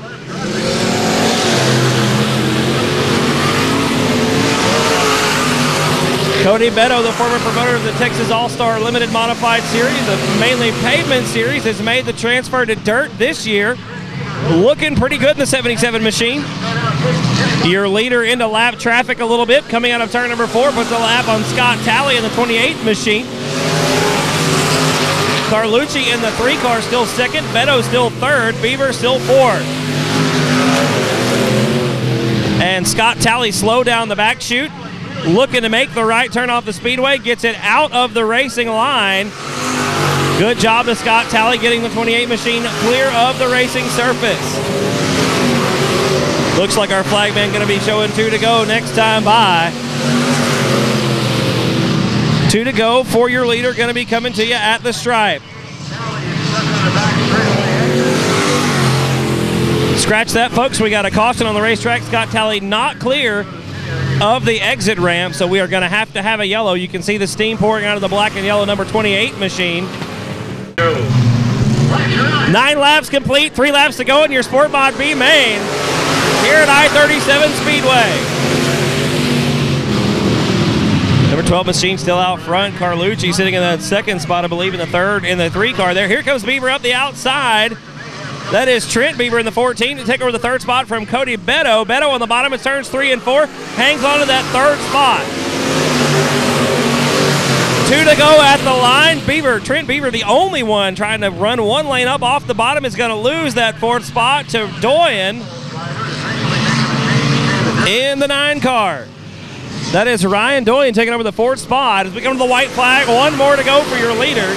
Cody Beto, the former promoter of the Texas All-Star Limited Modified Series, the mainly pavement series, has made the transfer to dirt this year. Looking pretty good in the 77 machine. Your leader into lap traffic a little bit, coming out of turn number 4, puts a lap on Scott Talley in the 28 machine. Carlucci in the 3 car still 2nd, Beto still 3rd, Beaver still 4th. And Scott Talley slow down the back chute, looking to make the right turn off the speedway, gets it out of the racing line. Good job to Scott Talley getting the 28 machine clear of the racing surface. Looks like our flagman going to be showing 2 to go next time by. 2 to go for your leader, going to be coming to you at the stripe. Scratch that, folks. We got a caution on the racetrack. Scott Talley not clear of the exit ramp, so we are going to have a yellow. You can see the steam pouring out of the black and yellow number 28 machine. 9 laps complete, 3 laps to go in your Sport Mod B main here at I-37 Speedway. Number 12 machine still out front. Carlucci sitting in that second spot, I believe, in the third, in the 3 car there. Here comes Bieber up the outside. That is Trent Bieber in the 14 to take over the 3rd spot from Cody Beto. Beto on the bottom of turns 3 and 4. Hangs on to that 3rd spot. 2 to go at the line. Trent Bieber, the only one trying to run 1 lane up off the bottom, is going to lose that 4th spot to Doyen in the 9 car. That is Ryan Doyen taking over the 4th spot as we come to the white flag. 1 more to go for your leader.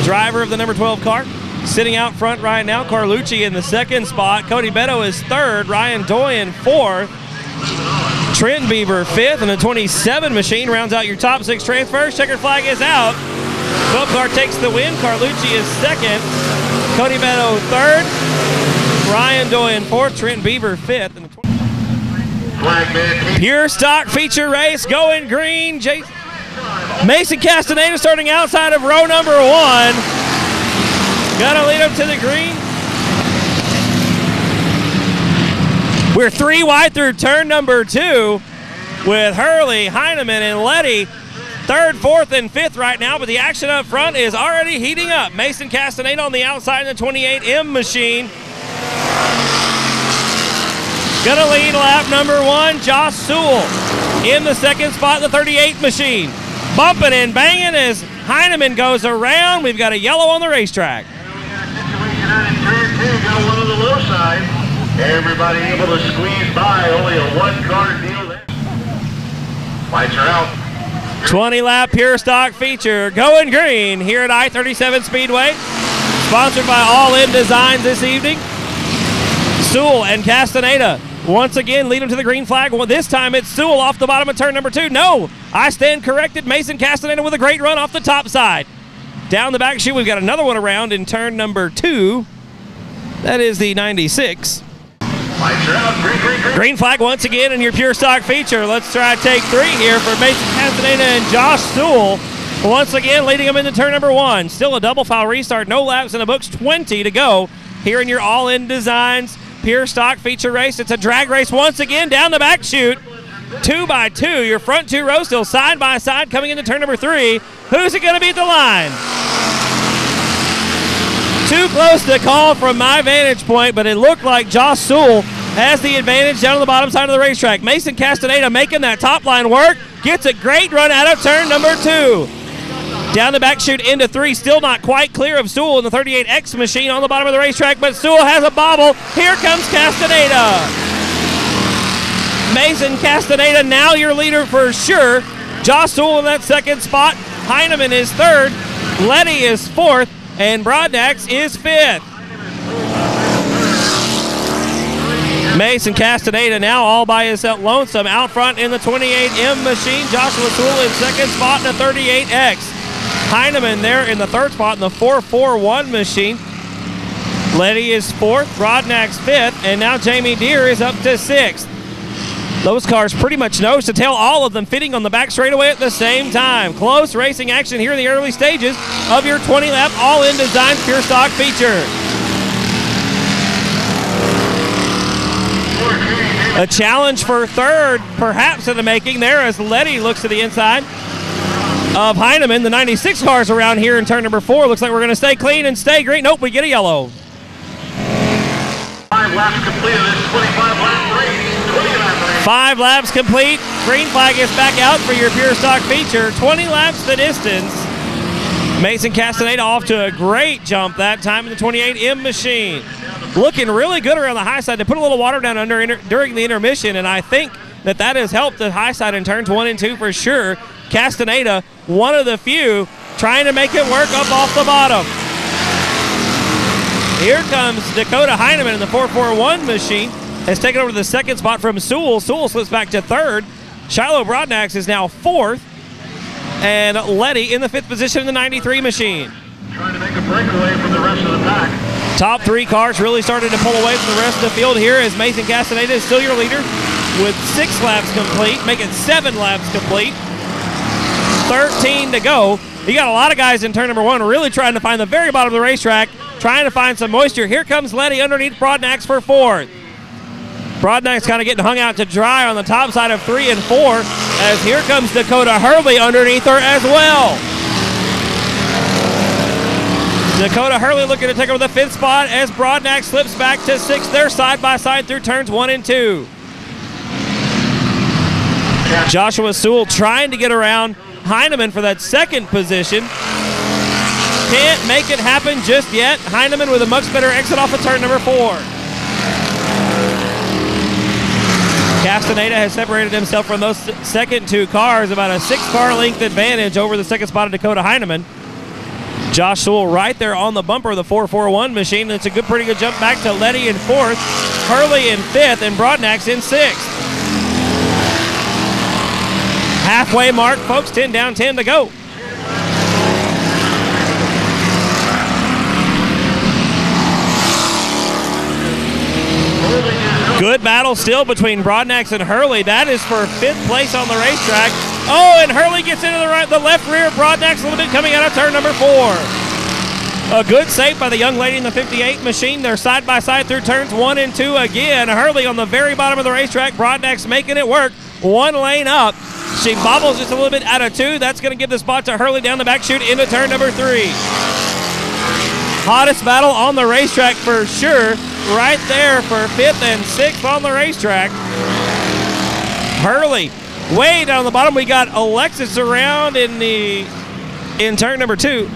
Driver of the number 12 car sitting out front right now. Carlucci in the 2nd spot. Cody Beto is 3rd. Ryan Doyen 4th. Trent Bieber 5th, and the 27 machine rounds out your top 6 transfers. Checkered flag is out. 12 car takes the win. Carlucci is 2nd. Cody Beto 3rd. Ryan Doyen 4th. Trent Bieber 5th. And the pure stock feature race going green. Mason Castaneda starting outside of row number 1. Gonna lead him to the green. We're 3 wide through turn number 2 with Hurley, Heineman, and Letty 3rd, 4th, and 5th right now, but the action up front is already heating up. Mason Castaneda on the outside in the 28M machine. Gonna lead lap number 1, Josh Sewell in the 2nd spot, the 38 machine. Bumping and banging as Heineman goes around. We've got a yellow on the racetrack. Situation on in turn 2, got one on the low side. Everybody able to squeeze by, only a 1-car deal there. Lights are out. 20 lap pure stock feature going green here at I-37 Speedway. Sponsored by All In Designs this evening. Sewell and Castaneda once again lead them to the green flag. Well, this time it's Sewell off the bottom of turn number 2. No, I stand corrected. Mason Castaneda with a great run off the top side. Down the back chute, we've got another one around in turn number 2. That is the 96. Lights are out. Green, green, green. Green flag once again in your pure stock feature. Let's try take 3 here for Mason Castaneda and Josh Sewell. Once again leading them into turn number 1. Still a double file restart. No laps in the books. 20 to go here in your All In Designs pure stock feature race. It's a drag race once again down the back chute. 2 by 2. Your front 2 rows still side by side coming into turn number 3. Who's it going to beat the line? Too close to call from my vantage point, but it looked like Josh Sewell has the advantage down on the bottom side of the racetrack. Mason Castaneda making that top line work. Gets a great run out of turn number 2. Down the back chute into 3. Still not quite clear of Sewell in the 38X machine on the bottom of the racetrack, but Sewell has a bobble. Here comes Castaneda. Mason Castaneda now your leader for sure. Josh Sewell in that 2nd spot. Heineman is 3rd. Letty is 4th. And Brodnax is 5th. Mason Castaneda now all by himself, lonesome out front in the 28M machine. Joshua Sewell in 2nd spot in the 38X. Heineman there in the 3rd spot in the 441 machine. Letty is 4th, Brodnax 5th, and now Jamie Deere is up to 6th. Those cars pretty much nose to tail, all of them fitting on the back straightaway at the same time. Close racing action here in the early stages of your 20-lap All-In Design Pure Stock feature. A challenge for 3rd, perhaps in the making there, as Letty looks to the inside of Heineman. The 96 cars around here in turn number 4. Looks like we're going to stay clean and stay green. Nope, we get a yellow. 5 laps completed this 25-lap race. 5 laps complete. Green flag is back out for your pure stock feature. 20 laps the distance. Mason Castaneda off to a great jump that time in the 28M machine. Looking really good around the high side. They put a little water down under during the intermission, and I think that has helped the high side in turns 1 and 2 for sure. Castaneda, one of the few, trying to make it work up off the bottom. Here comes Dakota Heineman in the 441 machine. Has taken over the 2nd spot from Sewell. Sewell slips back to 3rd. Shiloh Brodnax is now 4th. And Letty in the 5th position in the 93 machine. Trying to make a breakaway from the rest of the pack. Top 3 cars really started to pull away from the rest of the field here as Mason Castaneda is still your leader with 6 laps complete, making 7 laps complete. 13 to go. You got a lot of guys in turn number 1 really trying to find the very bottom of the racetrack, trying to find some moisture. Here comes Letty underneath Brodnax for 4th. Broadnack's kind of getting hung out to dry on the top side of 3 and 4, as here comes Dakota Hurley underneath her as well. Dakota Hurley looking to take over the 5th spot as Broadnack slips back to 6th. They're side by side through turns 1 and 2. Joshua Sewell trying to get around Heineman for that 2nd position. Can't make it happen just yet. Heineman with a much better exit off of turn number 4. Castaneda has separated himself from those second 2 cars, about a 6-car length advantage over the 2nd spot of Dakota Heineman. Josh Sewell right there on the bumper of the 441 machine. It's a pretty good jump back to Letty in 4th, Hurley in 5th, and Broadnack's in 6th. Halfway mark, folks, 10 down, 10 to go. Good battle still between Broadnax and Hurley. That is for 5th place on the racetrack. Oh, and Hurley gets into the left rear. Broadnax a little bit coming out of turn number 4. A good save by the young lady in the 58 machine. They're side by side through turns 1 and 2 again. Hurley on the very bottom of the racetrack. Broadnax making it work. 1 lane up. She bobbles just a little bit out of 2. That's going to give the spot to Hurley down the back chute into turn number 3. Hottest battle on the racetrack for sure. Right there for 5th and 6th on the racetrack. Hurley way down the bottom. We got Alexis around in turn number 2.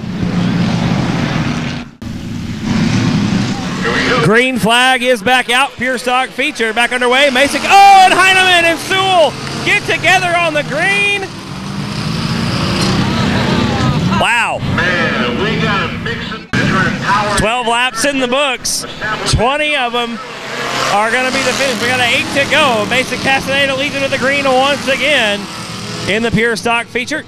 Green flag is back out. Pure stock feature back underway. Mason. Oh, and Heineman and Sewell get together on the green. Wow. Man, we got to mix it. 12 laps in the books. 20 of them are going to be the finish. We got 8 to go. Mason Castaneda leads into the green once again in the pure stock feature.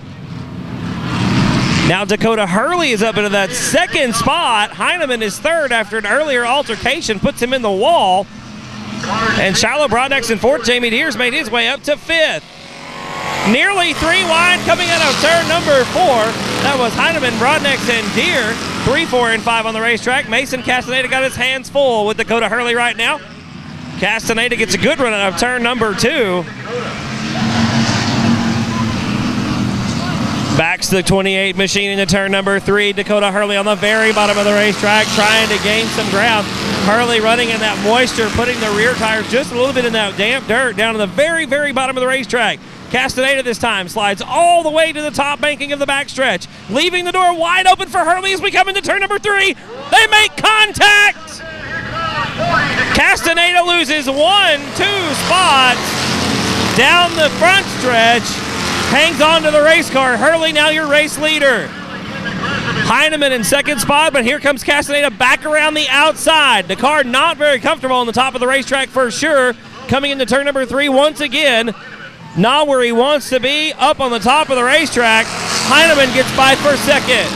Now Dakota Hurley is up into that 2nd spot. Heineman is 3rd after an earlier altercation, puts him in the wall. And Shiloh Broadnax in 4th. Jamie Deers made his way up to 5th. Nearly 3 wide coming out of turn number 4. That was Heineman, Broadnax, and Deer. 3, 4, and 5 on the racetrack. Mason Castaneda got his hands full with Dakota Hurley right now. Castaneda gets a good run out of turn number 2. Backs the 28 machine into turn number 3. Dakota Hurley on the very bottom of the racetrack trying to gain some ground. Hurley running in that moisture, putting the rear tires just a little bit in that damp dirt down to the very, very bottom of the racetrack. Castaneda this time slides all the way to the top banking of the backstretch, leaving the door wide open for Hurley as we come into turn number 3. They make contact. Castaneda loses 1, 2 spots down the front stretch, hangs on to the race car. Hurley now your race leader. Heineman in 2nd spot, but here comes Castaneda back around the outside. The car not very comfortable on the top of the racetrack for sure. Coming into turn number 3 once again. Not where he wants to be, up on the top of the racetrack. Heineman gets by for 2nd.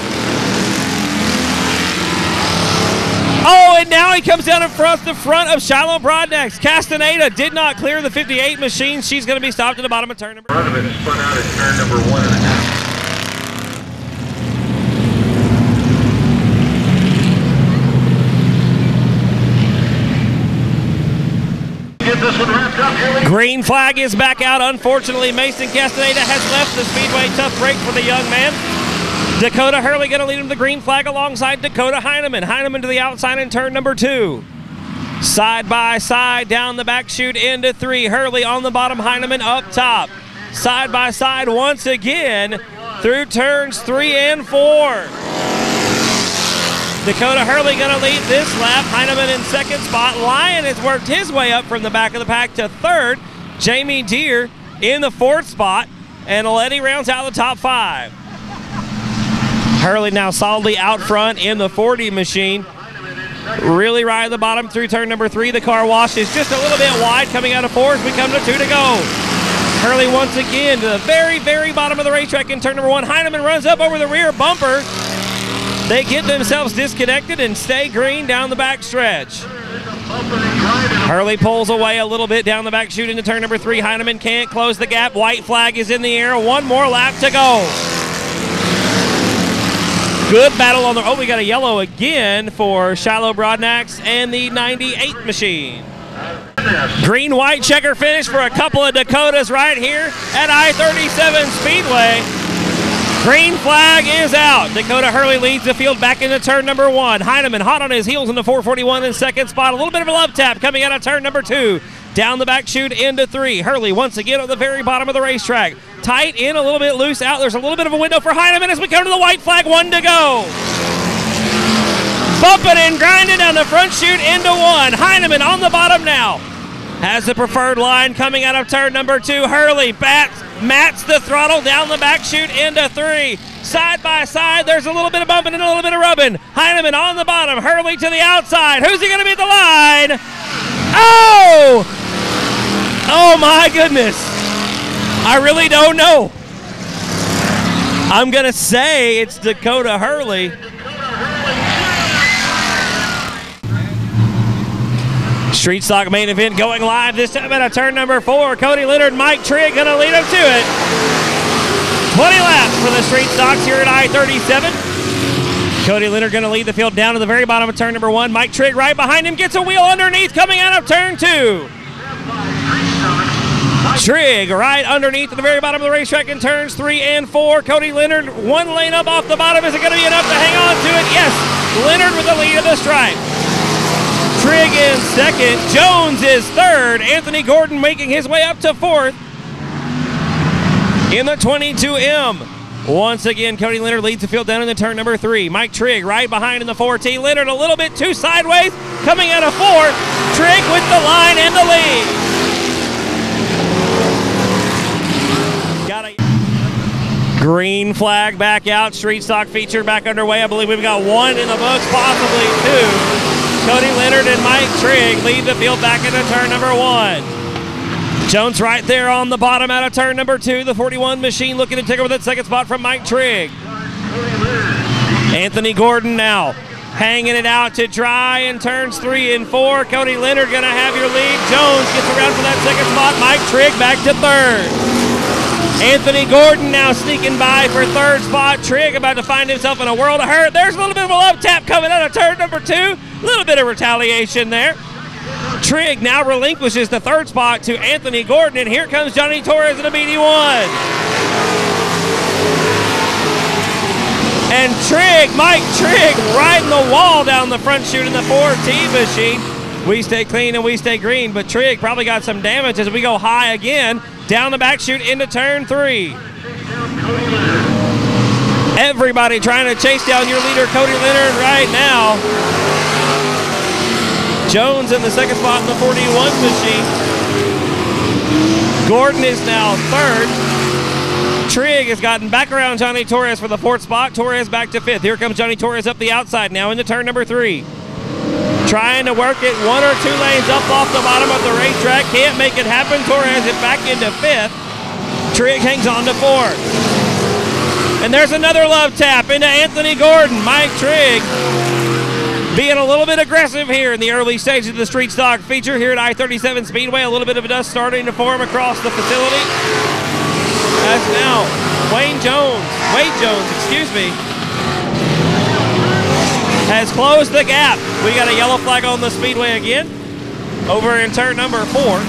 Oh, and now he comes down in front, the front of Shiloh Broadnax. Castaneda did not clear the 58 machine. She's going to be stopped at the bottom of turn number 3. Part of it spun out at turn number 1.5. This one wrapped up. Green flag is back out. Unfortunately, Mason Castaneda has left the Speedway. Tough break for the young man. Dakota Hurley going to lead him to the green flag alongside Dakota Heineman. Heineman to the outside in turn number 2. Side by side down the back chute into 3. Hurley on the bottom, Heineman up top. Side by side once again through turns 3 and 4. Dakota Hurley going to lead this lap. Heineman in 2nd spot. Lyon has worked his way up from the back of the pack to 3rd. Jamie Deere in the 4th spot. And Letty rounds out the top 5. Hurley now solidly out front in the 40 machine. Really right at the bottom through turn number 3. The car wash is just a little bit wide coming out of 4 as we come to 2 to go. Hurley once again to the very, very bottom of the racetrack in turn number 1. Heineman runs up over the rear bumper. They get themselves disconnected and stay green down the back stretch. Hurley pulls away a little bit down the back chute into turn number 3. Heineman can't close the gap. White flag is in the air. 1 more lap to go. Good battle on the... Oh, we got a yellow again for Shiloh Broadnax and the 98 machine. Green-white checker finish for a couple of Dakotas right here at I-37 Speedway. Green flag is out. Dakota Hurley leads the field back into turn number 1. Heineman hot on his heels in the 441 in second spot. A little bit of a love tap coming out of turn number 2. Down the back chute into 3. Hurley once again at the very bottom of the racetrack. Tight in, a little bit loose out. There's a little bit of a window for Heineman as we come to the white flag. 1 to go. Bumping and grinding down the front chute into 1. Heineman on the bottom now. Has the preferred line coming out of turn number 2. Hurley mats the throttle down the back chute into 3. Side by side, there's a little bit of bumping and a little bit of rubbing. Heineman on the bottom, Hurley to the outside. Who's he going to be at the line? Oh! Oh my goodness. I really don't know. I'm going to say it's Dakota Hurley. Street stock main event going live this time at turn number 4. Cody Leonard, Mike Trigg going to lead him to it. 20 laps for the street stocks here at I-37. Cody Leonard going to lead the field down to the very bottom of turn number 1. Mike Trigg right behind him gets a wheel underneath coming out of turn 2. Trigg right underneath at the very bottom of the racetrack in turns 3 and 4. Cody Leonard 1 lane up off the bottom. Is it going to be enough to hang on to it? Yes. Leonard with the lead of the stripe. Trigg in second. Jones is third. Anthony Gordon making his way up to 4th in the 22M. Once again, Cody Leonard leads the field down in the turn number 3. Mike Trigg right behind in the 4T. Leonard a little bit too sideways. Coming out of 4th. Trigg with the line and the lead. Got a green flag back out. Street stock feature back underway. I believe we've got 1 in the books, possibly 2. Cody Leonard and Mike Trigg lead the field back into turn number 1. Jones right there on the bottom out of turn number 2. The 41 machine looking to take over that second spot from Mike Trigg. Anthony Gordon now hanging it out to try in turns 3 and 4. Cody Leonard going to have your lead. Jones gets around for that second spot. Mike Trigg back to 3rd. Anthony Gordon now sneaking by for 3rd spot. Trigg about to find himself in a world of hurt. There's a little bit of a love tap coming out of turn number 2. A little bit of retaliation there. Trigg now relinquishes the 3rd spot to Anthony Gordon, and here comes Johnny Torres in a BD1. And Trigg, Mike Trigg, riding the wall down the front chute in the 4T machine. We stay clean and we stay green, but Trigg probably got some damage as we go high again. Down the back chute into turn 3. Everybody trying to chase down your leader, Cody Leonard, right now. Jones in the second spot in the 41 machine. Gordon is now 3rd. Trigg has gotten back around Johnny Torres for the 4th spot. Torres back to 5th. Here comes Johnny Torres up the outside now into turn number 3. Trying to work it 1 or 2 lanes up off the bottom of the racetrack. Can't make it happen. Torres is back into 5th. Trigg hangs on to 4th. And there's another love tap into Anthony Gordon. Mike Trigg being a little bit aggressive here in the early stages of the street stock feature here at I-37 Speedway. A little bit of dust starting to form across the facility. As now Wade Jones, has closed the gap. We got a yellow flag on the speedway again over in turn number 4.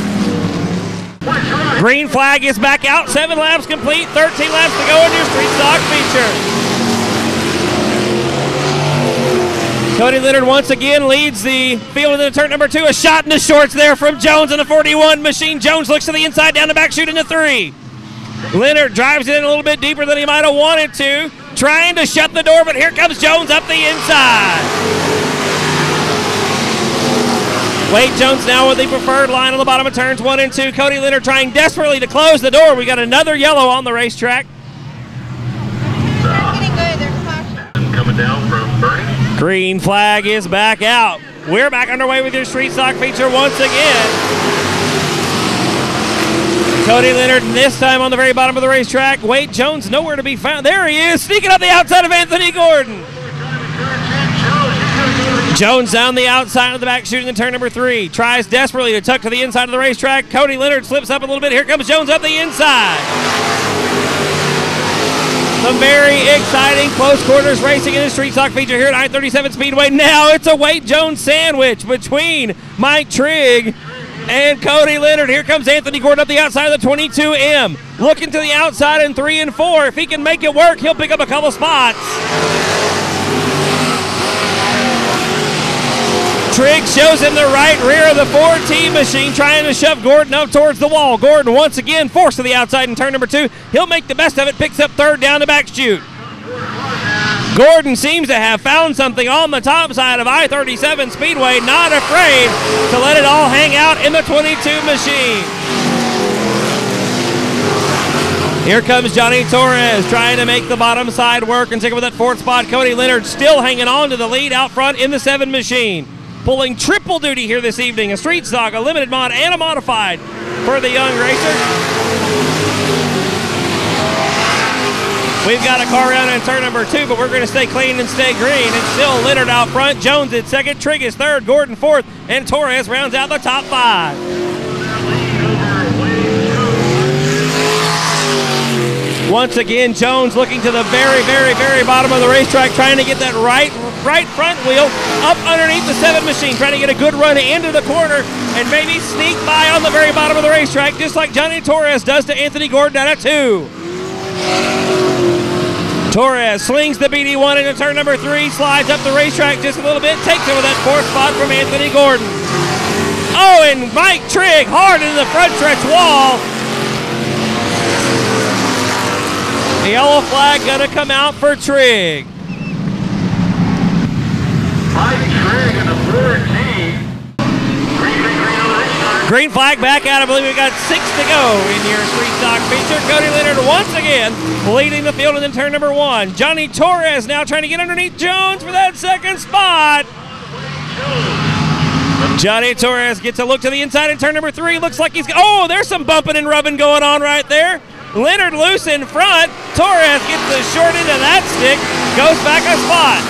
Green flag is back out. 7 laps complete, 13 laps to go in your street stock feature. Cody Leonard once again leads the field into turn number 2. A shot in the shorts there from Jones in the 41 machine. Jones looks to the inside, down the back chute into 3. Leonard drives it in a little bit deeper than he might have wanted to. Trying to shut the door, but here comes Jones up the inside. Wade Jones now with the preferred line on the bottom of turns 1 and 2. Cody Leonard trying desperately to close the door. We got another yellow on the racetrack. Coming down from Bernie. Green flag is back out. We're back underway with your street stock feature once again. Cody Leonard this time on the very bottom of the racetrack. Wade Jones nowhere to be found. There he is, sneaking up the outside of Anthony Gordon. Jones down the outside of the back, shooting in turn number 3. Tries desperately to tuck to the inside of the racetrack. Cody Leonard slips up a little bit. Here comes Jones up the inside. Some very exciting close quarters racing in the street stock feature here at I-37 Speedway. Now it's a Wade Jones sandwich between Mike Trigg and Cody Leonard. Here comes Anthony Gordon up the outside of the 22M. Looking to the outside in 3 and 4. If he can make it work, he'll pick up a couple spots. Trigg shows him the right rear of the 4T machine, trying to shove Gordon up towards the wall. Gordon once again forced to the outside in turn number 2. He'll make the best of it, picks up third down the back chute. Gordon seems to have found something on the top side of I-37 Speedway, not afraid to let it all hang out in the 22 machine. Here comes Johnny Torres trying to make the bottom side work and take it with that 4th spot. Cody Leonard still hanging on to the lead out front in the 7 machine. Pulling triple duty here this evening, a street stock, a limited mod, and a modified for the young racer. We've got a car around in turn number 2, but we're going to stay clean and stay green. It's still Leonard out front, Jones in 2nd, Trigg is 3rd, Gordon 4th, and Torres rounds out the top 5. Once again, Jones looking to the very, very, very bottom of the racetrack, trying to get that right front wheel up underneath the 7 machine, trying to get a good run into the corner and maybe sneak by on the very bottom of the racetrack, just like Johnny Torres does to Anthony Gordon down at 2. Torres slings the BD1 into turn number 3, slides up the racetrack just a little bit, takes over that 4th spot from Anthony Gordon. Oh, and Mike Trigg hard into the front stretch wall. The yellow flag gonna come out for Trigg. Mike Trigg in the 14. Green flag back out. I believe we got 6 to go in your street stock feature. Cody Leonard once again leading the field in turn number 1. Johnny Torres now trying to get underneath Jones for that 2nd spot. Johnny Torres gets a look to the inside in turn number 3. Looks like he's, oh, there's some bumping and rubbing going on right there. Leonard loose in front. Torres gets the short end of that stick, goes back a spot.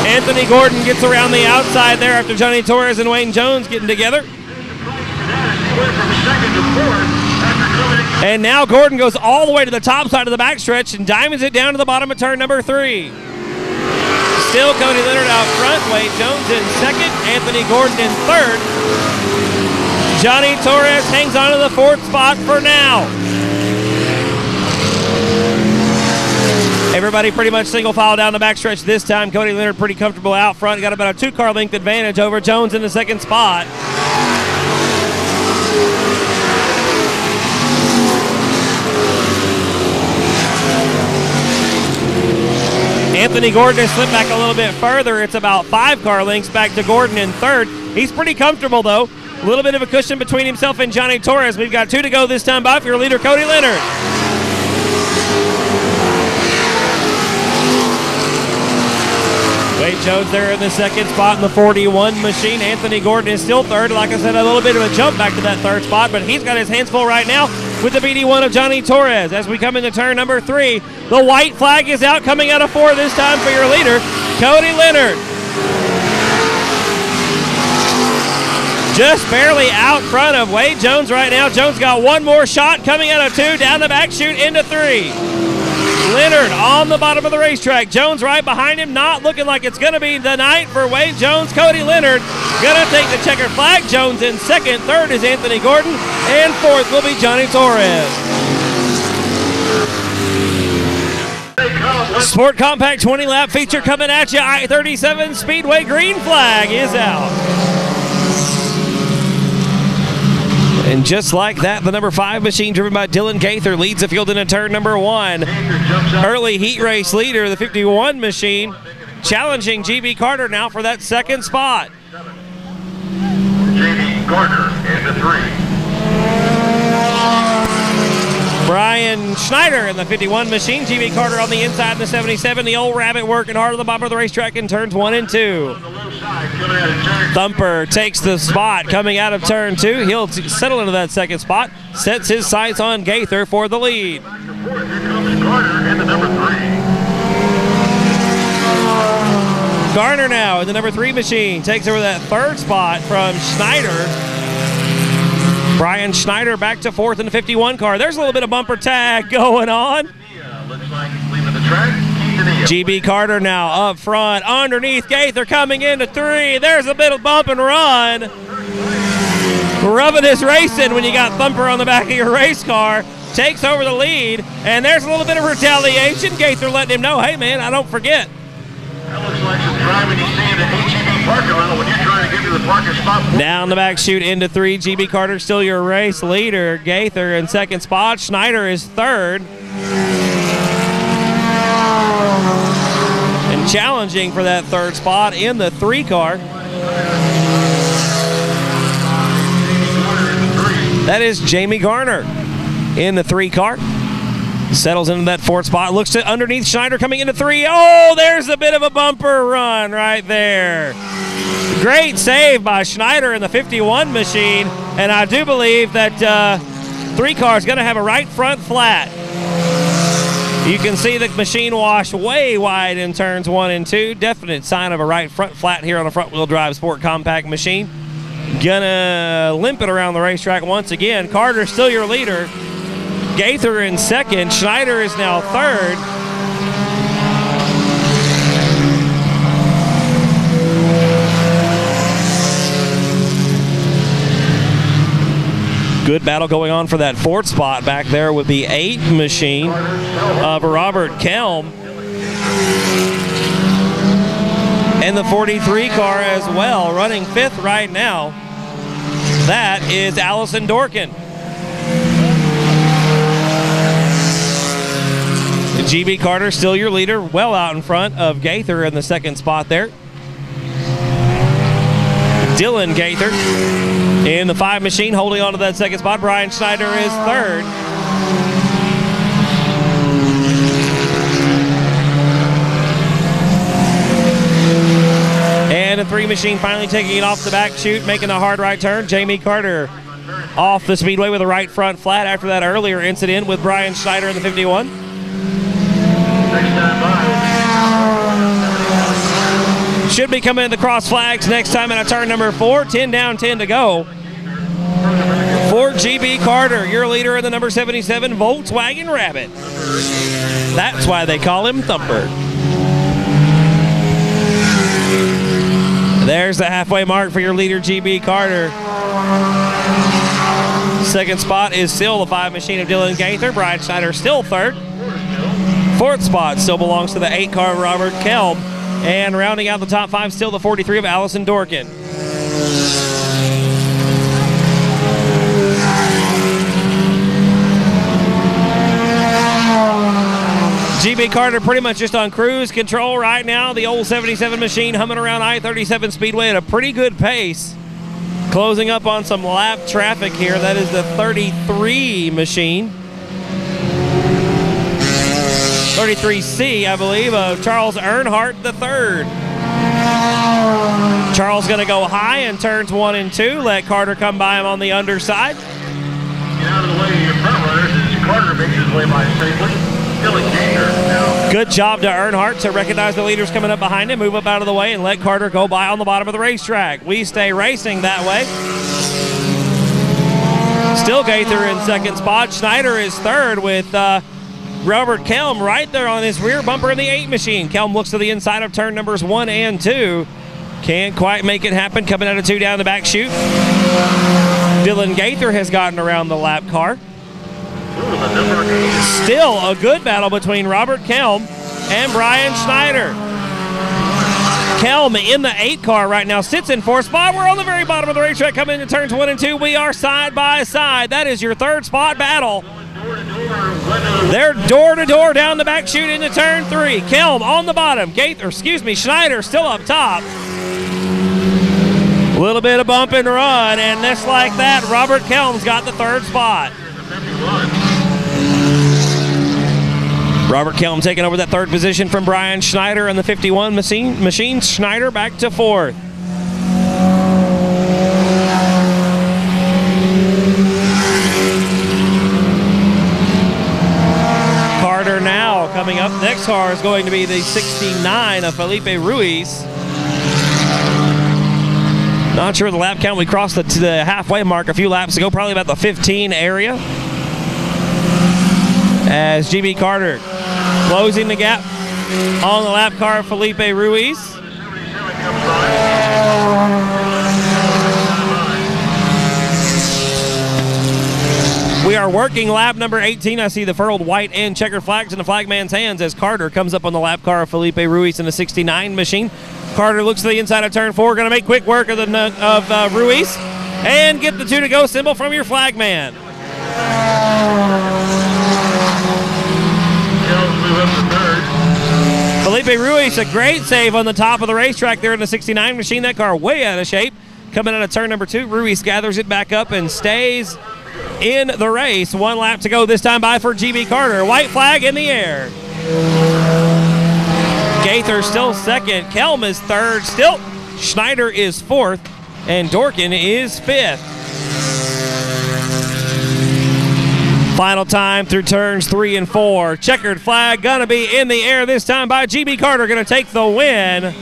Anthony Gordon gets around the outside there after Johnny Torres and Wayne Jones getting together. And now Gordon goes all the way to the top side of the backstretch and diamonds it down to the bottom of turn number 3. Still Cody Leonard out front, Wayne Jones in 2nd, Anthony Gordon in 3rd. Johnny Torres hangs on to the 4th spot for now. Everybody pretty much single file down the backstretch this time. Cody Leonard pretty comfortable out front. Got about a 2-car length advantage over Jones in the 2nd spot. Anthony Gordon has slipped back a little bit further. It's about 5-car lengths back to Gordon in 3rd. He's pretty comfortable though. A little bit of a cushion between himself and Johnny Torres. We've got 2 to go this time by for your leader, Cody Leonard. Wade Jones there in the 2nd spot in the 41 machine. Anthony Gordon is still 3rd. Like I said, a little bit of a jump back to that 3rd spot, but he's got his hands full right now with the BD1 of Johnny Torres. As we come into turn number 3, the white flag is out, coming out of 4 this time for your leader, Cody Leonard. Just barely out front of Wade Jones right now. Jones got one more shot coming out of 2, down the back chute into 3. Leonard on the bottom of the racetrack. Jones right behind him, not looking like it's going to be the night for Wade Jones. Cody Leonard going to take the checkered flag. Jones in 2nd. 3rd is Anthony Gordon. And 4th will be Johnny Torres. Sport Compact 20-lap feature coming at you. I-37 Speedway green flag is out. And just like that, the number 5 machine driven by Dylan Gaither leads the field into turn number 1. Early heat race leader, the 51 machine, challenging GB Carter now for that 2nd spot. GB Carter into 3. Brian Schneider in the 51 machine. GB Carter on the inside in the 77. The old rabbit working hard on the bottom of the racetrack in turns 1 and 2. Thumper takes the spot coming out of turn 2. He'll settle into that 2nd spot. Sets his sights on Gaither for the lead. Here comes Carter into number 3. Garner now in the number 3 machine. Takes over that 3rd spot from Schneider. Brian Schneider back to 4th in the 51 car. There's a little bit of bumper tag going on. Looks like he's leaving the track. GB Carter now up front. Underneath Gaither coming into 3. There's a bit of bump and run. rubbing his racing when you got Thumper on the back of your race car. Takes over the lead, and there's a little bit of retaliation. Gaither letting him know, hey, man, I don't forget. That looks like some driving you see in the HEB parking lot when you're trying to get to the parking spot. Down the back chute into 3. GB Carter still your race leader. Gaither in second spot. Schneider is third. And challenging for that third spot in the 3 car. That is Jamie Garner in the 3 car. Settles into that 4th spot. Looks to underneath Schneider coming into 3. Oh, there's a bit of a bumper run right there. Great save by Schneider in the 51 machine. And I do believe that 3 car is going to have a right front flat. You can see the machine wash way wide in turns 1 and 2. Definite sign of a right front flat here on a front-wheel drive sport compact machine. Gonna limp it around the racetrack once again. Carter still your leader. Gaither in second. Schneider is now third. Good battle going on for that 4th spot back there with the 8 machine of Robert Kelm. And the 43 car as well, running 5th right now. That is Allison Dorkin. GB Carter still your leader, well out in front of Gaither in the 2nd spot there. Dylan Gaither in the 5 machine holding on to that 2nd spot. Brian Schneider is 3rd. And the 3 machine finally taking it off the back chute, making a hard right turn. Jamie Carter off the speedway with a right front flat after that earlier incident with Brian Schneider in the 51. Should be coming in the cross flags next time in a turn number 4. 10 down, 10 to go. For GB Carter, your leader in the number 77 Volkswagen Rabbit. That's why they call him Thumper. There's the halfway mark for your leader, GB Carter. 2nd spot is still the 5 machine of Dylan Gaither. Brian Schneider still 3rd. 4th spot still belongs to the 8 car of Robert Kelm. And rounding out the top 5, still the 43 of Allison Dorkin. GB Carter pretty much just on cruise control right now. The old 77 machine humming around I-37 Speedway at a pretty good pace. Closing up on some lap traffic here. That is the 33 machine. 33C, I believe, of Charles Earnhardt III. Charles going to go high in turns 1 and 2. Let Carter come by him on the underside. Get out of the way of your front runners as Carter makes his way by safely. Dylan Gaither now. Good job to Earnhardt to recognize the leaders coming up behind him, move up out of the way, and let Carter go by on the bottom of the racetrack. We stay racing that way. Still Gaither in 2nd spot. Schneider is 3rd with Robert Kelm right there on his rear bumper in the 8 machine. Kelm looks to the inside of turn numbers 1 and 2. Can't quite make it happen. Coming out of 2 down the back chute. Dylan Gaither has gotten around the lap car. Still a good battle between Robert Kelm and Brian Schneider. Kelm in the 8 car right now sits in 4th spot. We're on the very bottom of the racetrack coming into turns 1 and 2. We are side by side. That is your 3rd spot battle. They're door to door down the back chute into turn 3. Kelm on the bottom. Schneider still up top. A little bit of bump and run, and just like that, Robert Kelm's got the 3rd spot. Robert Kelm taking over that 3rd position from Brian Schneider in the 51 machine. Schneider back to 4th. Carter now coming up. Next car is going to be the 69 of Felipe Ruiz. Not sure the lap count. We crossed the halfway mark a few laps ago, probably about the 15 area. As GB Carter closing the gap on the lap car of Felipe Ruiz. We are working lap number 18. I see the furled white and checkered flags in the flagman's hands as Carter comes up on the lap car of Felipe Ruiz in the 69 machine. Carter looks to the inside of turn 4, going to make quick work of Ruiz and get the 2 to go symbol from your flagman. Felipe Ruiz, a great save on the top of the racetrack there in the 69 machine. That car way out of shape. Coming out of turn number 2, Ruiz gathers it back up and stays in the race. 1 lap to go this time by for GB Carter. White flag in the air. Gaither still second. Kelm is third. Still Schneider is fourth. And Dorkin is fifth. Final time through turns 3 and 4. Checkered flag gonna be in the air this time by GB Carter. Gonna take the win.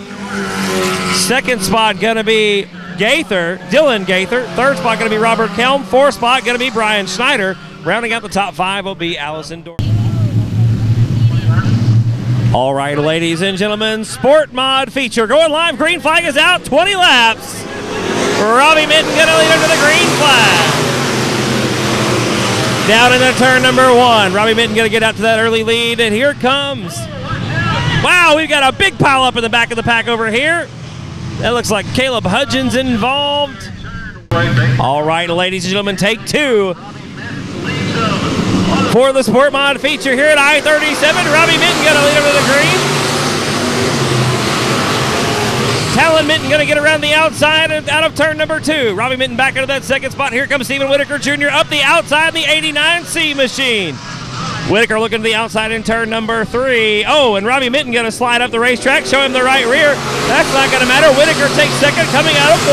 Second spot gonna be Dylan Gaither. Third spot going to be Robert Kelm. Fourth spot going to be Brian Schneider. Rounding out the top 5 will be Allison Dorkin. All right, ladies and gentlemen, Sport Mod feature going live. Green flag is out, 20 laps. Robbie Minton going to lead under the green flag. Down into turn number 1. Robbie Minton going to get out to that early lead, and here comes. Wow, we've got a big pile up in the back of the pack over here. That looks like Caleb Hudgens involved. All right, ladies and gentlemen, take 2 for the Sport Mod feature here at I-37. Robbie Minton going to lead over the green. Talon Minton going to get around the outside and out of turn number 2. Robbie Minton back into that second spot. Here comes Stephen Whitaker Jr. up the outside, the 89C machine. Whitaker looking to the outside in turn number 3. Oh, and Robbie Minton going to slide up the racetrack, show him the right rear. That's not going to matter. Whitaker takes second, coming out of 4.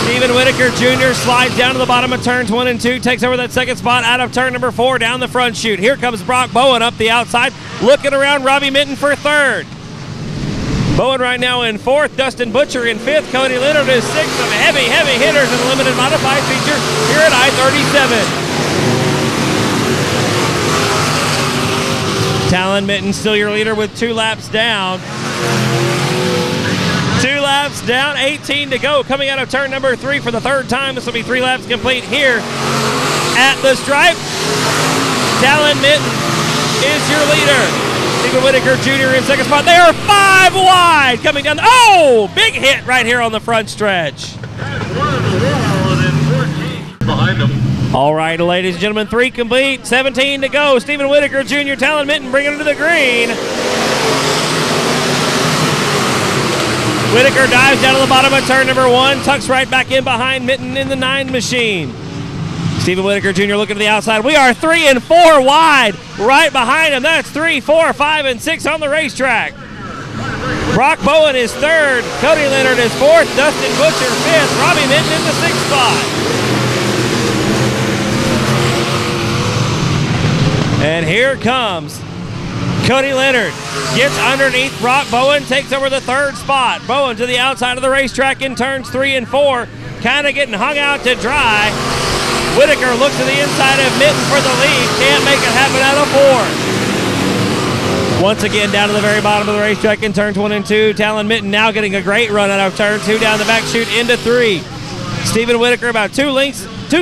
Stephen Whitaker Jr. slides down to the bottom of turns 1 and 2, takes over that second spot out of turn number 4 down the front chute. Here comes Brock Bowen up the outside, looking around Robbie Minton for 3rd. Bowen right now in 4th, Dustin Butcher in 5th, Cody Leonard is 6th. Some heavy hitters in the limited modified feature here at I-37. Talon Minton still your leader with 2 laps down. 2 laps down, 18 to go. Coming out of turn number 3 for the 3rd time. This will be 3 laps complete here at the stripe. Talon Minton is your leader. Stephen Whitaker Jr. in 2nd spot. They are 5 wide coming down. Oh, big hit right here on the front stretch. Behind them. All right, ladies and gentlemen, 3 complete, 17 to go. Stephen Whitaker Jr., Talon Minton bringing it to the green. Whitaker dives down to the bottom of turn number 1, tucks right back in behind Minton in the 9 machine. Stephen Whitaker Jr. looking to the outside. We are 3 and 4 wide right behind him. That's 3, 4, 5, and 6 on the racetrack. Brock Bowen is 3rd. Cody Leonard is 4th. Dustin Butcher 5th. Robbie Minton in the 6th spot. And here comes Cody Leonard. Gets underneath Brock Bowen, takes over the 3rd spot. Bowen to the outside of the racetrack in turns 3 and 4. Kind of getting hung out to dry. Whitaker looks to the inside of Minton for the lead. Can't make it happen out of 4. Once again, down to the very bottom of the racetrack in turns 1 and 2. Talon Minton now getting a great run out of turn 2 down the back chute into 3. Stephen Whitaker about 2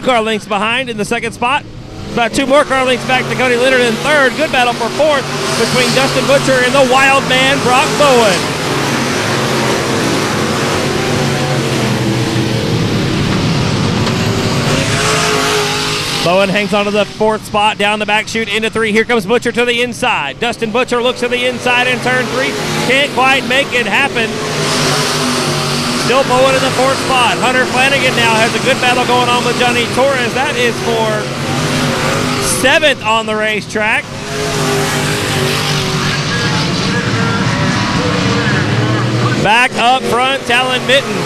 car lengths behind in the 2nd spot. About 2 more car lengths back to Cody Leonard in 3rd. Good battle for 4th between Dustin Butcher and the wild man, Brock Bowen. Bowen hangs onto the 4th spot down the back chute into 3. Here comes Butcher to the inside. Dustin Butcher looks to the inside in turn 3. Can't quite make it happen. Still Bowen in the 4th spot. Hunter Flanagan now has a good battle going on with Johnny Torres. That is for 7th on the racetrack. Back up front, Talon Minton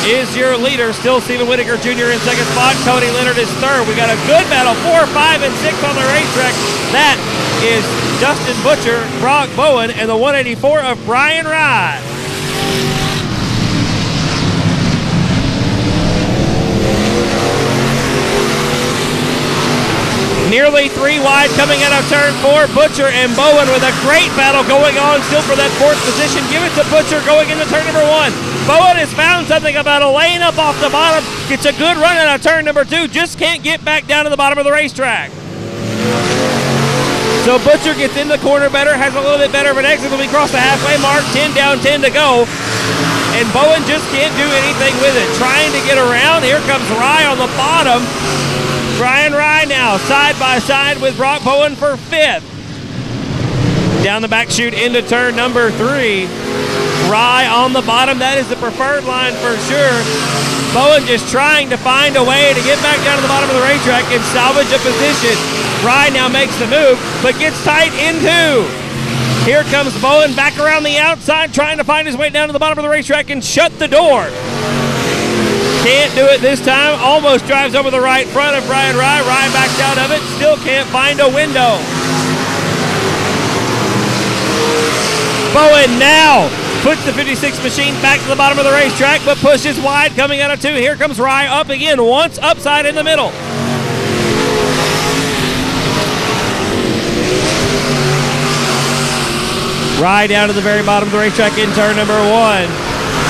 is your leader. Still Stephen Whitaker Jr. in 2nd spot. Cody Leonard is 3rd. We got a good battle, 4, 5, and 6 on the racetrack. That is Dustin Butcher, Brock Bowen, and the 184 of Brian Rye. Nearly 3 wide coming out of turn 4. Butcher and Bowen with a great battle going on still for that 4th position. Give it to Butcher going into turn number 1. Bowen has found something about a lane up off the bottom. Gets a good run out of turn number 2. Just can't get back down to the bottom of the racetrack. So Butcher gets in the corner better, has a little bit better of an exit when we cross the halfway mark. 10 down, 10 to go. And Bowen just can't do anything with it. Trying to get around. Here comes Rye on the bottom. Brian Rye now side by side with Brock Bowen for 5th. Down the back chute into turn number 3. Rye on the bottom. That is the preferred line for sure. Bowen just trying to find a way to get back down to the bottom of the racetrack and salvage a position. Rye now makes the move, but gets tight in 2. Here comes Bowen back around the outside, trying to find his way down to the bottom of the racetrack and shut the door. Can't do it this time. Almost drives over the right front of Brian Rye. Rye backs out of it. Still can't find a window. Bowen now puts the 56 machine back to the bottom of the racetrack, but pushes wide coming out of 2. Here comes Rye up again, once upside in the middle. Rye down to the very bottom of the racetrack in turn number 1.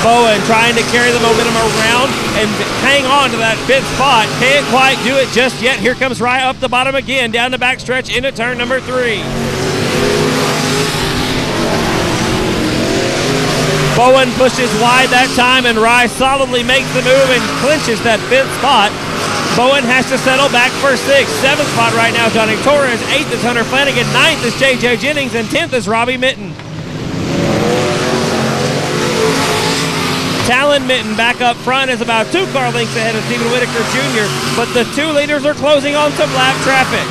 Bowen trying to carry the momentum around and hang on to that 5th spot. Can't quite do it just yet. Here comes Rye up the bottom again, down the backstretch into turn number 3. Bowen pushes wide that time, and Rye solidly makes the move and clinches that 5th spot. Bowen has to settle back for 6th. 7th spot right now, Johnny Torres. 8th is Hunter Flanagan. 9th is J.J. Jennings. And 10th is Robbie Mitten. Talon Mitten back up front is about 2 car lengths ahead of Stephen Whitaker Jr., but the 2 leaders are closing on some lap traffic.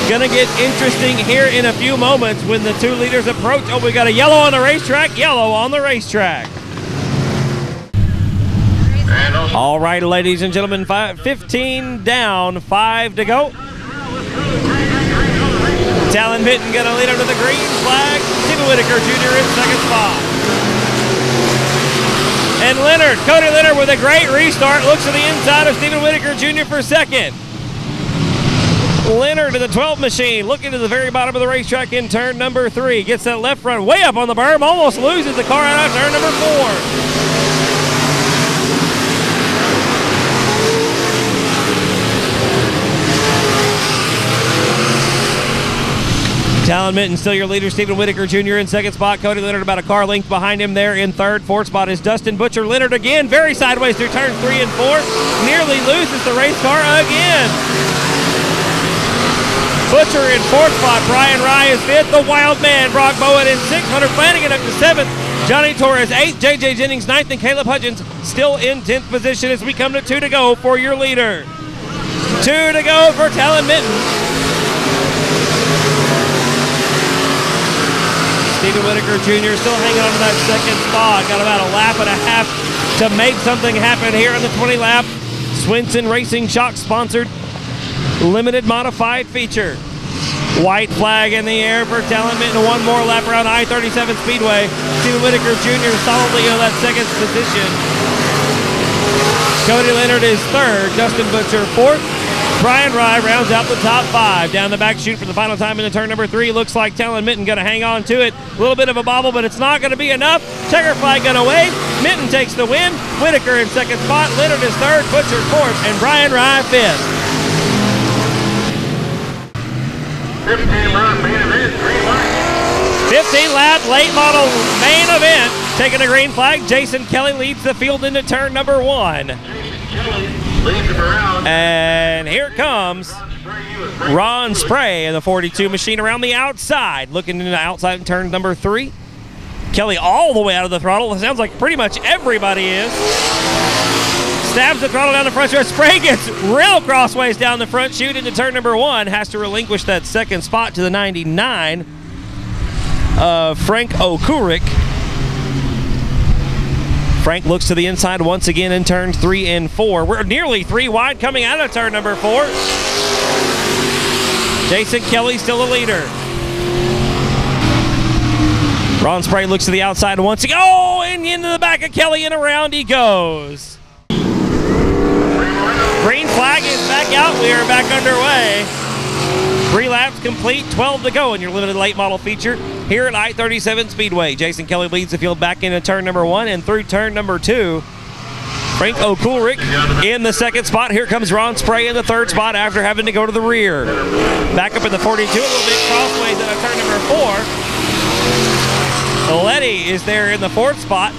Gonna get interesting here in a few moments when the 2 leaders approach. Oh, we got a yellow on the racetrack. Yellow on the racetrack. All right, ladies and gentlemen, 15 down, 5 to go. Talon Mitten gonna lead under the green flag. Stephen Whitaker Jr. in 2nd spot. And Leonard, Cody Leonard with a great restart, looks to the inside of Stephen Whitaker Jr. for 2nd. Leonard to the 12 machine, looking to the very bottom of the racetrack in turn number 3. Gets that left front way up on the berm, almost loses the car out of turn number 4. Talon Mitten still your leader. Stephen Whitaker Jr. in 2nd spot. Cody Leonard about a car length behind him there in 3rd. 4th spot is Dustin Butcher. Leonard again, very sideways through turns 3 and 4. Nearly loses the race car again. Butcher in 4th spot. Brian Rye is 5th. The Wild Man, Brock Bowen in 6th. Hunter Flanagan up to 7th. Johnny Torres 8th. J.J. Jennings 9th. And Caleb Hudgens still in 10th position as we come to 2 to go for your leader. 2 to go for Talon Mitten. Stephen Whitaker Jr. still hanging on to that 2nd spot. Got about a lap and a half to make something happen here in the 20 lap. Swinson Racing Shock sponsored limited modified feature. White flag in the air for Talon Mitten. 1 more lap around I-37 Speedway. Stephen Whitaker Jr. solidly in that 2nd position. Cody Leonard is 3rd. Dustin Butcher 4th. Brian Rye rounds out the top 5. Down the back chute for the final time into turn number 3. Looks like Talon Mitten going to hang on to it. A little bit of a bobble, but it's not going to be enough. Checker flag going to wave. Mitten takes the win. Whitaker in 2nd spot. Leonard is 3rd. Butcher 4th. And Brian Rye 5th. 15-lap main event, green light. 15-lap late model main event. Taking a green flag. Jason Kelly leads the field into turn number 1. Kelly leads him around. And here comes Ron Spray in the 42 machine around the outside. Looking into the outside in turn number 3. Kelly all the way out of the throttle. It sounds like pretty much everybody is. Stabs the throttle down the front stretch. Spray gets real crossways down the front chute into turn number 1. Has to relinquish that 2nd spot to the 99 of Frank Okurik. Frank looks to the inside once again in turns 3 and 4. We're nearly 3 wide coming out of turn number 4. Jason Kelly still a leader. Ron Spray looks to the outside once again. Oh, and into the back of Kelly and around he goes. Green flag is back out. We are back underway. 3 laps complete, 12 to go in your limited late model feature here at I-37 Speedway. Jason Kelly leads the field back into turn number 1 and through turn number 2. Frank O'Coolrick in the second spot. Here comes Ron Spray in the third spot after having to go to the rear. Back up in the 42, a little bit crossways at turn number 4. Letty is there in the fourth spot.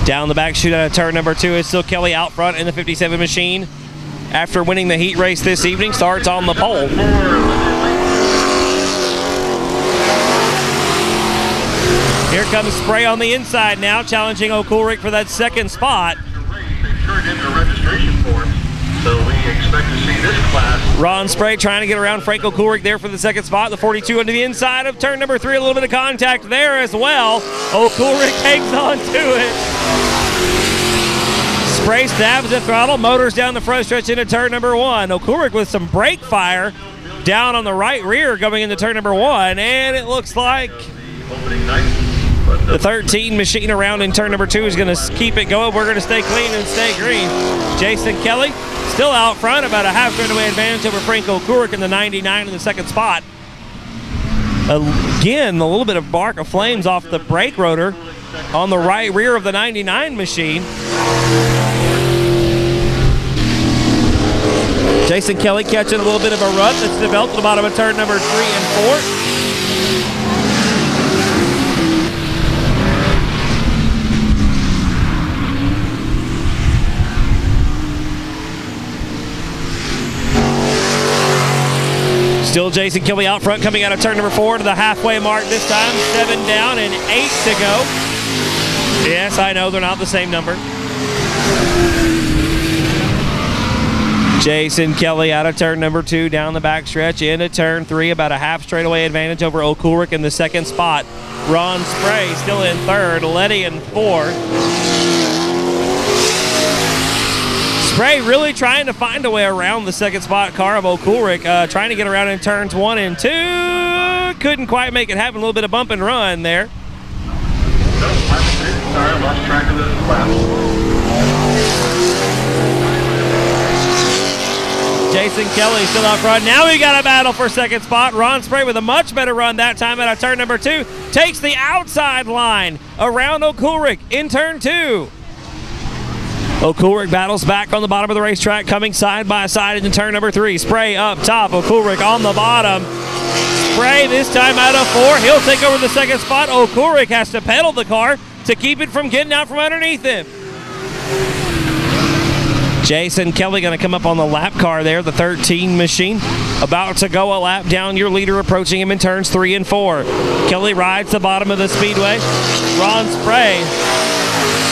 Down the back chute out of turn number 2 is still Kelly out front in the 57 machine. After winning the heat race this evening, starts on the pole. Here comes Spray on the inside now, challenging O'Coolrick for that second spot. They've turned in their registration forms, so we expect to see this class. Ron Spray trying to get around Frank O'Coolrick there for the second spot. The 42 into the inside of turn number 3. A little bit of contact there as well. O'Coolrick hangs on to it. Spray stabs the throttle, motors down the front stretch into turn number 1. O'Coolrick with some brake fire down on the right rear going into turn number 1, and it looks like the 13 machine around in turn number 2 is going to keep it going. We're going to stay clean and stay green. Jason Kelly still out front, about a half straightaway advantage over Frank O'Coolrick in the 99 in the second spot. Again, a little bit of bark of flames off the brake rotor on the right rear of the 99 machine. Jason Kelly catching a little bit of a rut that's developed at the bottom of turn number 3 and 4. Still Jason Kelly out front, coming out of turn number 4 to the halfway mark this time. 7 down and 8 to go. Yes, I know they're not the same number. Jason Kelly out of turn number 2 down the back stretch into turn 3, about a half straightaway advantage over O'Coolrick in the second spot. Ron Spray still in third, Letty in 4. Spray really trying to find a way around the second spot car of O'Coolrick, trying to get around in turns 1 and 2. Couldn't quite make it happen. A little bit of bump and run there. Sorry, lost track of the lap. Jason Kelly still out front. Now we got a battle for second spot. Ron Spray with a much better run that time out of turn number 2. Takes the outside line around O'Coolrick in turn 2. O'Coolrick battles back on the bottom of the racetrack, coming side by side into turn number 3. Spray up top, O'Coolrick on the bottom. Spray this time out of 4. He'll take over the second spot. O'Coolrick has to pedal the car to keep it from getting out from underneath him. Jason Kelly going to come up on the lap car there, the 13 machine. About to go a lap down, your leader approaching him in turns 3 and 4. Kelly rides the bottom of the speedway. Ron Spray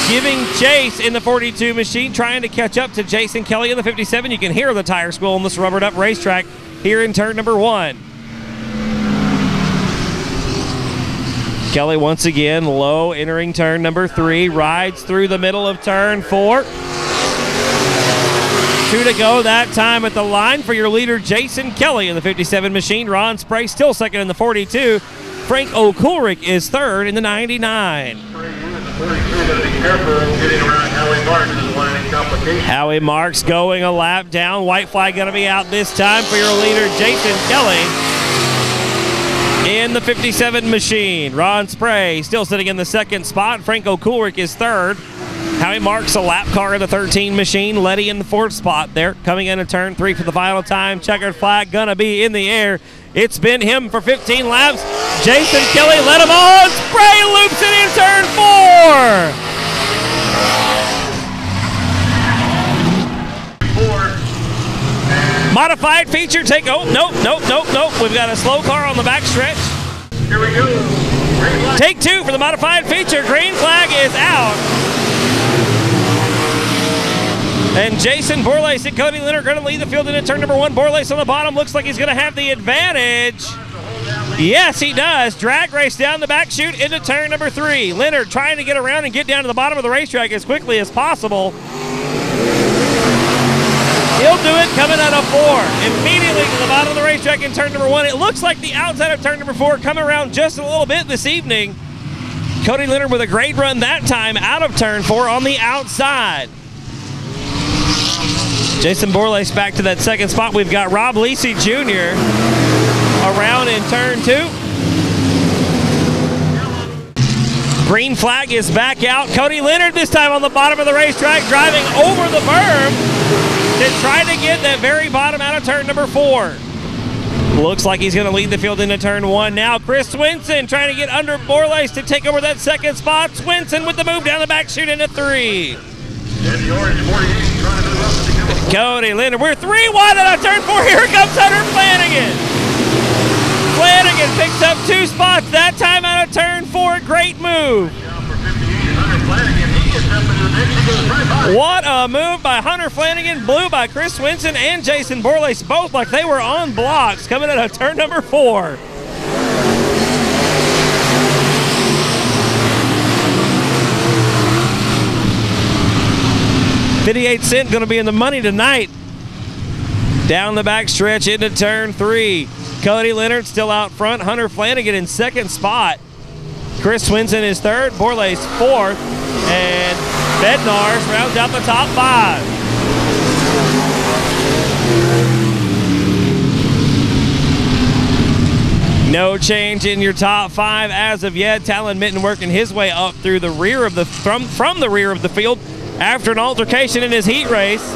giving chase in the 42 machine, trying to catch up to Jason Kelly in the 57. You can hear the tire squeal on this rubbered up racetrack here in turn number 1. Kelly once again low entering turn number 3, rides through the middle of turn 4. 2 to go that time at the line for your leader Jason Kelly in the 57 machine. Ron Spray still second in the 42. Frank O'Coolrick is third in the 99. Howie Marks going a lap down. White flag going to be out this time for your leader Jason Kelly in the 57 machine. Ron Spray still sitting in the second spot. Frank O'Coolrick is third. Howie Marks a lap car in the 13 machine. Letty in the fourth spot there. Coming into turn 3 for the final time. Checkered flag going to be in the air. It's been him for 15 laps. Jason Kelly led him on. Spray loops it in turn 4. Modified feature take. Oh, nope. We've got a slow car on the back stretch. Here we go. Take 2 for the modified feature. Green flag is out. And Jason Borlace and Cody Leonard going to lead the field into turn number 1. Borlace on the bottom. Looks like he's going to have the advantage. Yes, he does. Drag race down the back chute into turn number 3. Leonard trying to get around and get down to the bottom of the racetrack as quickly as possible. He'll do it coming out of 4. Immediately to the bottom of the racetrack in turn number 1. It looks like the outside of turn number 4 coming around just a little bit this evening. Cody Leonard with a great run that time out of turn 4 on the outside. Jason Borlace back to that second spot. We've got Rob Lisi Jr. around in turn 2. Green flag is back out. Cody Leonard this time on the bottom of the racetrack, driving over the berm to try to get that very bottom out of turn number 4. Looks like he's going to lead the field into turn 1 now. Chris Swinson trying to get under Borlace to take over that second spot. Swinson with the move down the back chute into 3. Cody Leonard, we're 3 wide out of turn 4. Here comes Hunter Flanagan. Flanagan picks up 2 spots, that time out of turn 4. Great move. What a move by Hunter Flanagan, blue by Chris Swinson and Jason Borlace, both like they were on blocks coming out of turn number 4. $0.58 going to be in the money tonight. Down the back stretch into turn 3. Cody Leonard still out front. Hunter Flanagan in second spot. Chris Swinson is third. Borlace fourth. And Bednars rounds out the top 5. No change in your top 5 as of yet. Talon Mitten working his way up through the rear of the from the rear of the field after an altercation in his heat race.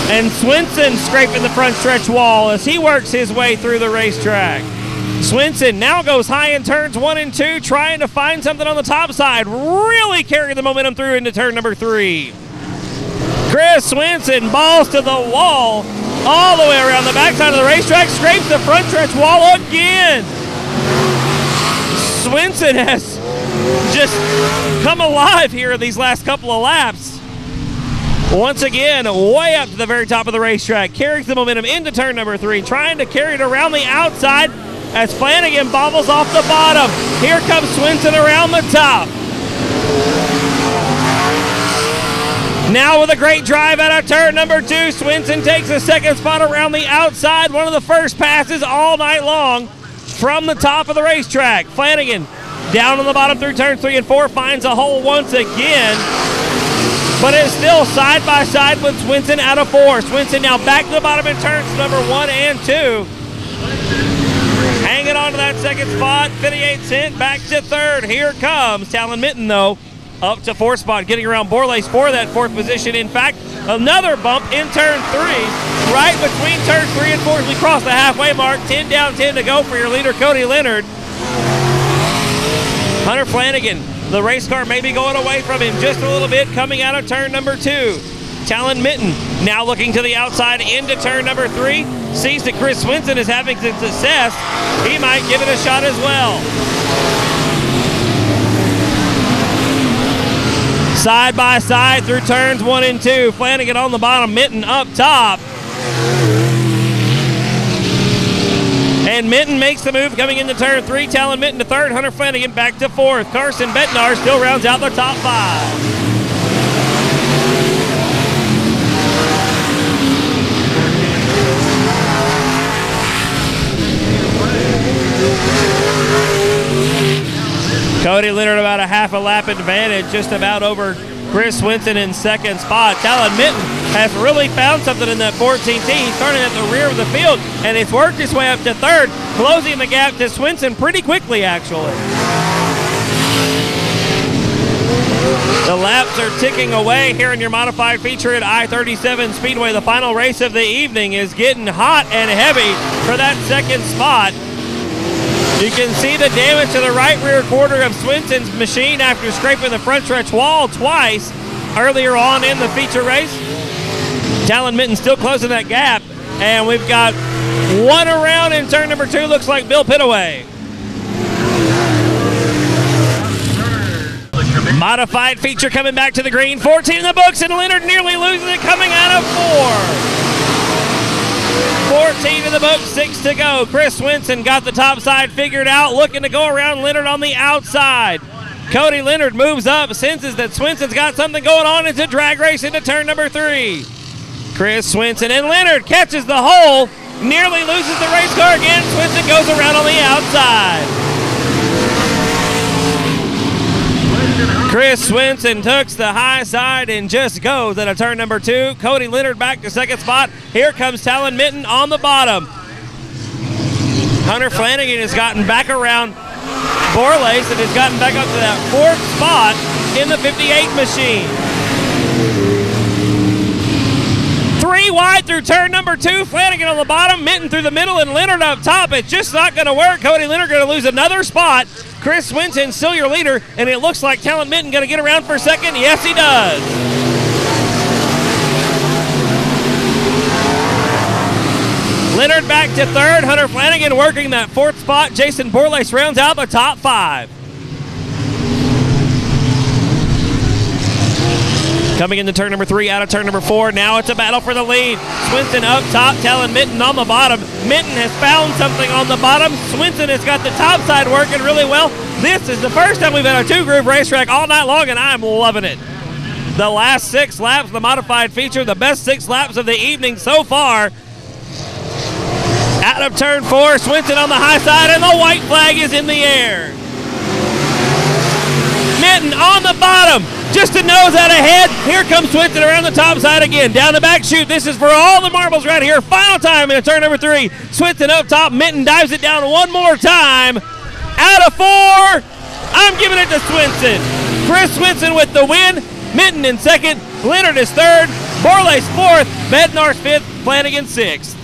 And Swinson scraping the front stretch wall as he works his way through the racetrack. Swinson now goes high in turns 1 and 2, trying to find something on the top side. Really carrying the momentum through into turn number 3. Chris Swinson balls to the wall all the way around the backside of the racetrack, scrapes the front stretch wall again. Swinson has just come alive here in these last couple of laps. Once again, way up to the very top of the racetrack, carries the momentum into turn number 3, trying to carry it around the outside as Flanagan bobbles off the bottom. Here comes Swinson around the top. Now with a great drive out of turn number 2, Swinson takes a second spot around the outside. One of the first passes all night long from the top of the racetrack. Flanagan down on the bottom through turns 3 and 4, finds a hole once again, but it's still side by side with Swinson out of 4. Swinson now back to the bottom in turns number 1 and 2. Hanging on to that second spot, 58 back to third. Here comes Talon Mitten, though, up to 4th spot, getting around Borlace for that 4th position. In fact, another bump in turn 3, right between turn 3 and 4 as we cross the halfway mark. 10 down, 10 to go for your leader, Cody Leonard. Hunter Flanagan, the race car may be going away from him just a little bit, coming out of turn number 2. Talon Mitten now looking to the outside into turn number 3. Sees that Chris Swinson is having some success. He might give it a shot as well. Side by side through turns 1 and 2. Flanagan on the bottom, Mitten up top. And Mitten makes the move coming into turn 3. Talon Mitten to 3rd. Hunter Flanagan back to 4th. Carson Bednar still rounds out the top 5. Cody Leonard about a half a lap advantage, just about over Chris Swinson in second spot. Talon Mitten has really found something in that 14T. He's starting at the rear of the field, and it's worked his way up to 3rd, closing the gap to Swinson pretty quickly, actually. The laps are ticking away here in your modified feature at I-37 Speedway. The final race of the evening is getting hot and heavy for that second spot. You can see the damage to the right rear quarter of Swinson's machine after scraping the front stretch wall twice earlier on in the feature race. Talon Mitten still closing that gap, and we've got one around in turn number 2. Looks like Bill Pittaway. Modified feature coming back to the green. 14 in the books, and Leonard nearly loses it coming out of 4. 14 in the book, 6 to go. Chris Swinson got the top side figured out, looking to go around Leonard on the outside. Cody Leonard moves up, senses that Swinson's got something going on. It's a drag race into turn number 3. Chris Swinson and Leonard catches the hole nearly loses the race car again. Swinson goes around on the outside. Chris Swinson took the high side and just goes out of turn number 2. Cody Leonard back to second spot. Here comes Talon Minton on the bottom. Hunter Flanagan has gotten back around Borlace and has gotten back up to that 4th spot in the 58 machine. 3 wide through turn number 2. Flanagan on the bottom, Minton through the middle, and Leonard up top. It's just not going to work. Cody Leonard going to lose another spot. Chris Swinson still your leader, and it looks like Talon Minton going to get around for second. Yes, he does. Leonard back to third. Hunter Flanagan working that 4th spot. Jason Borlace rounds out the top 5. Coming into turn number 3, out of turn number 4. Now it's a battle for the lead. Swinson up top, Talon Minton on the bottom. Minton has found something on the bottom. Swinson has got the top side working really well. This is the first time we've had a 2-group racetrack all night long, and I'm loving it. The last 6 laps, the modified feature, the best 6 laps of the evening so far. Out of turn 4, Swinson on the high side, and the white flag is in the air. Minton on the bottom, just a nose out ahead. Here comes Swinson around the top side again. Down the back chute, this is for all the marbles right here. Final time in turn number 3. Swinson up top, Minton dives it down one more time. Out of 4, I'm giving it to Swinson. Chris Swinson with the win. Minton in second, Leonard is third, Borlace 4th, Bednar's 5th, Flanagan 6th.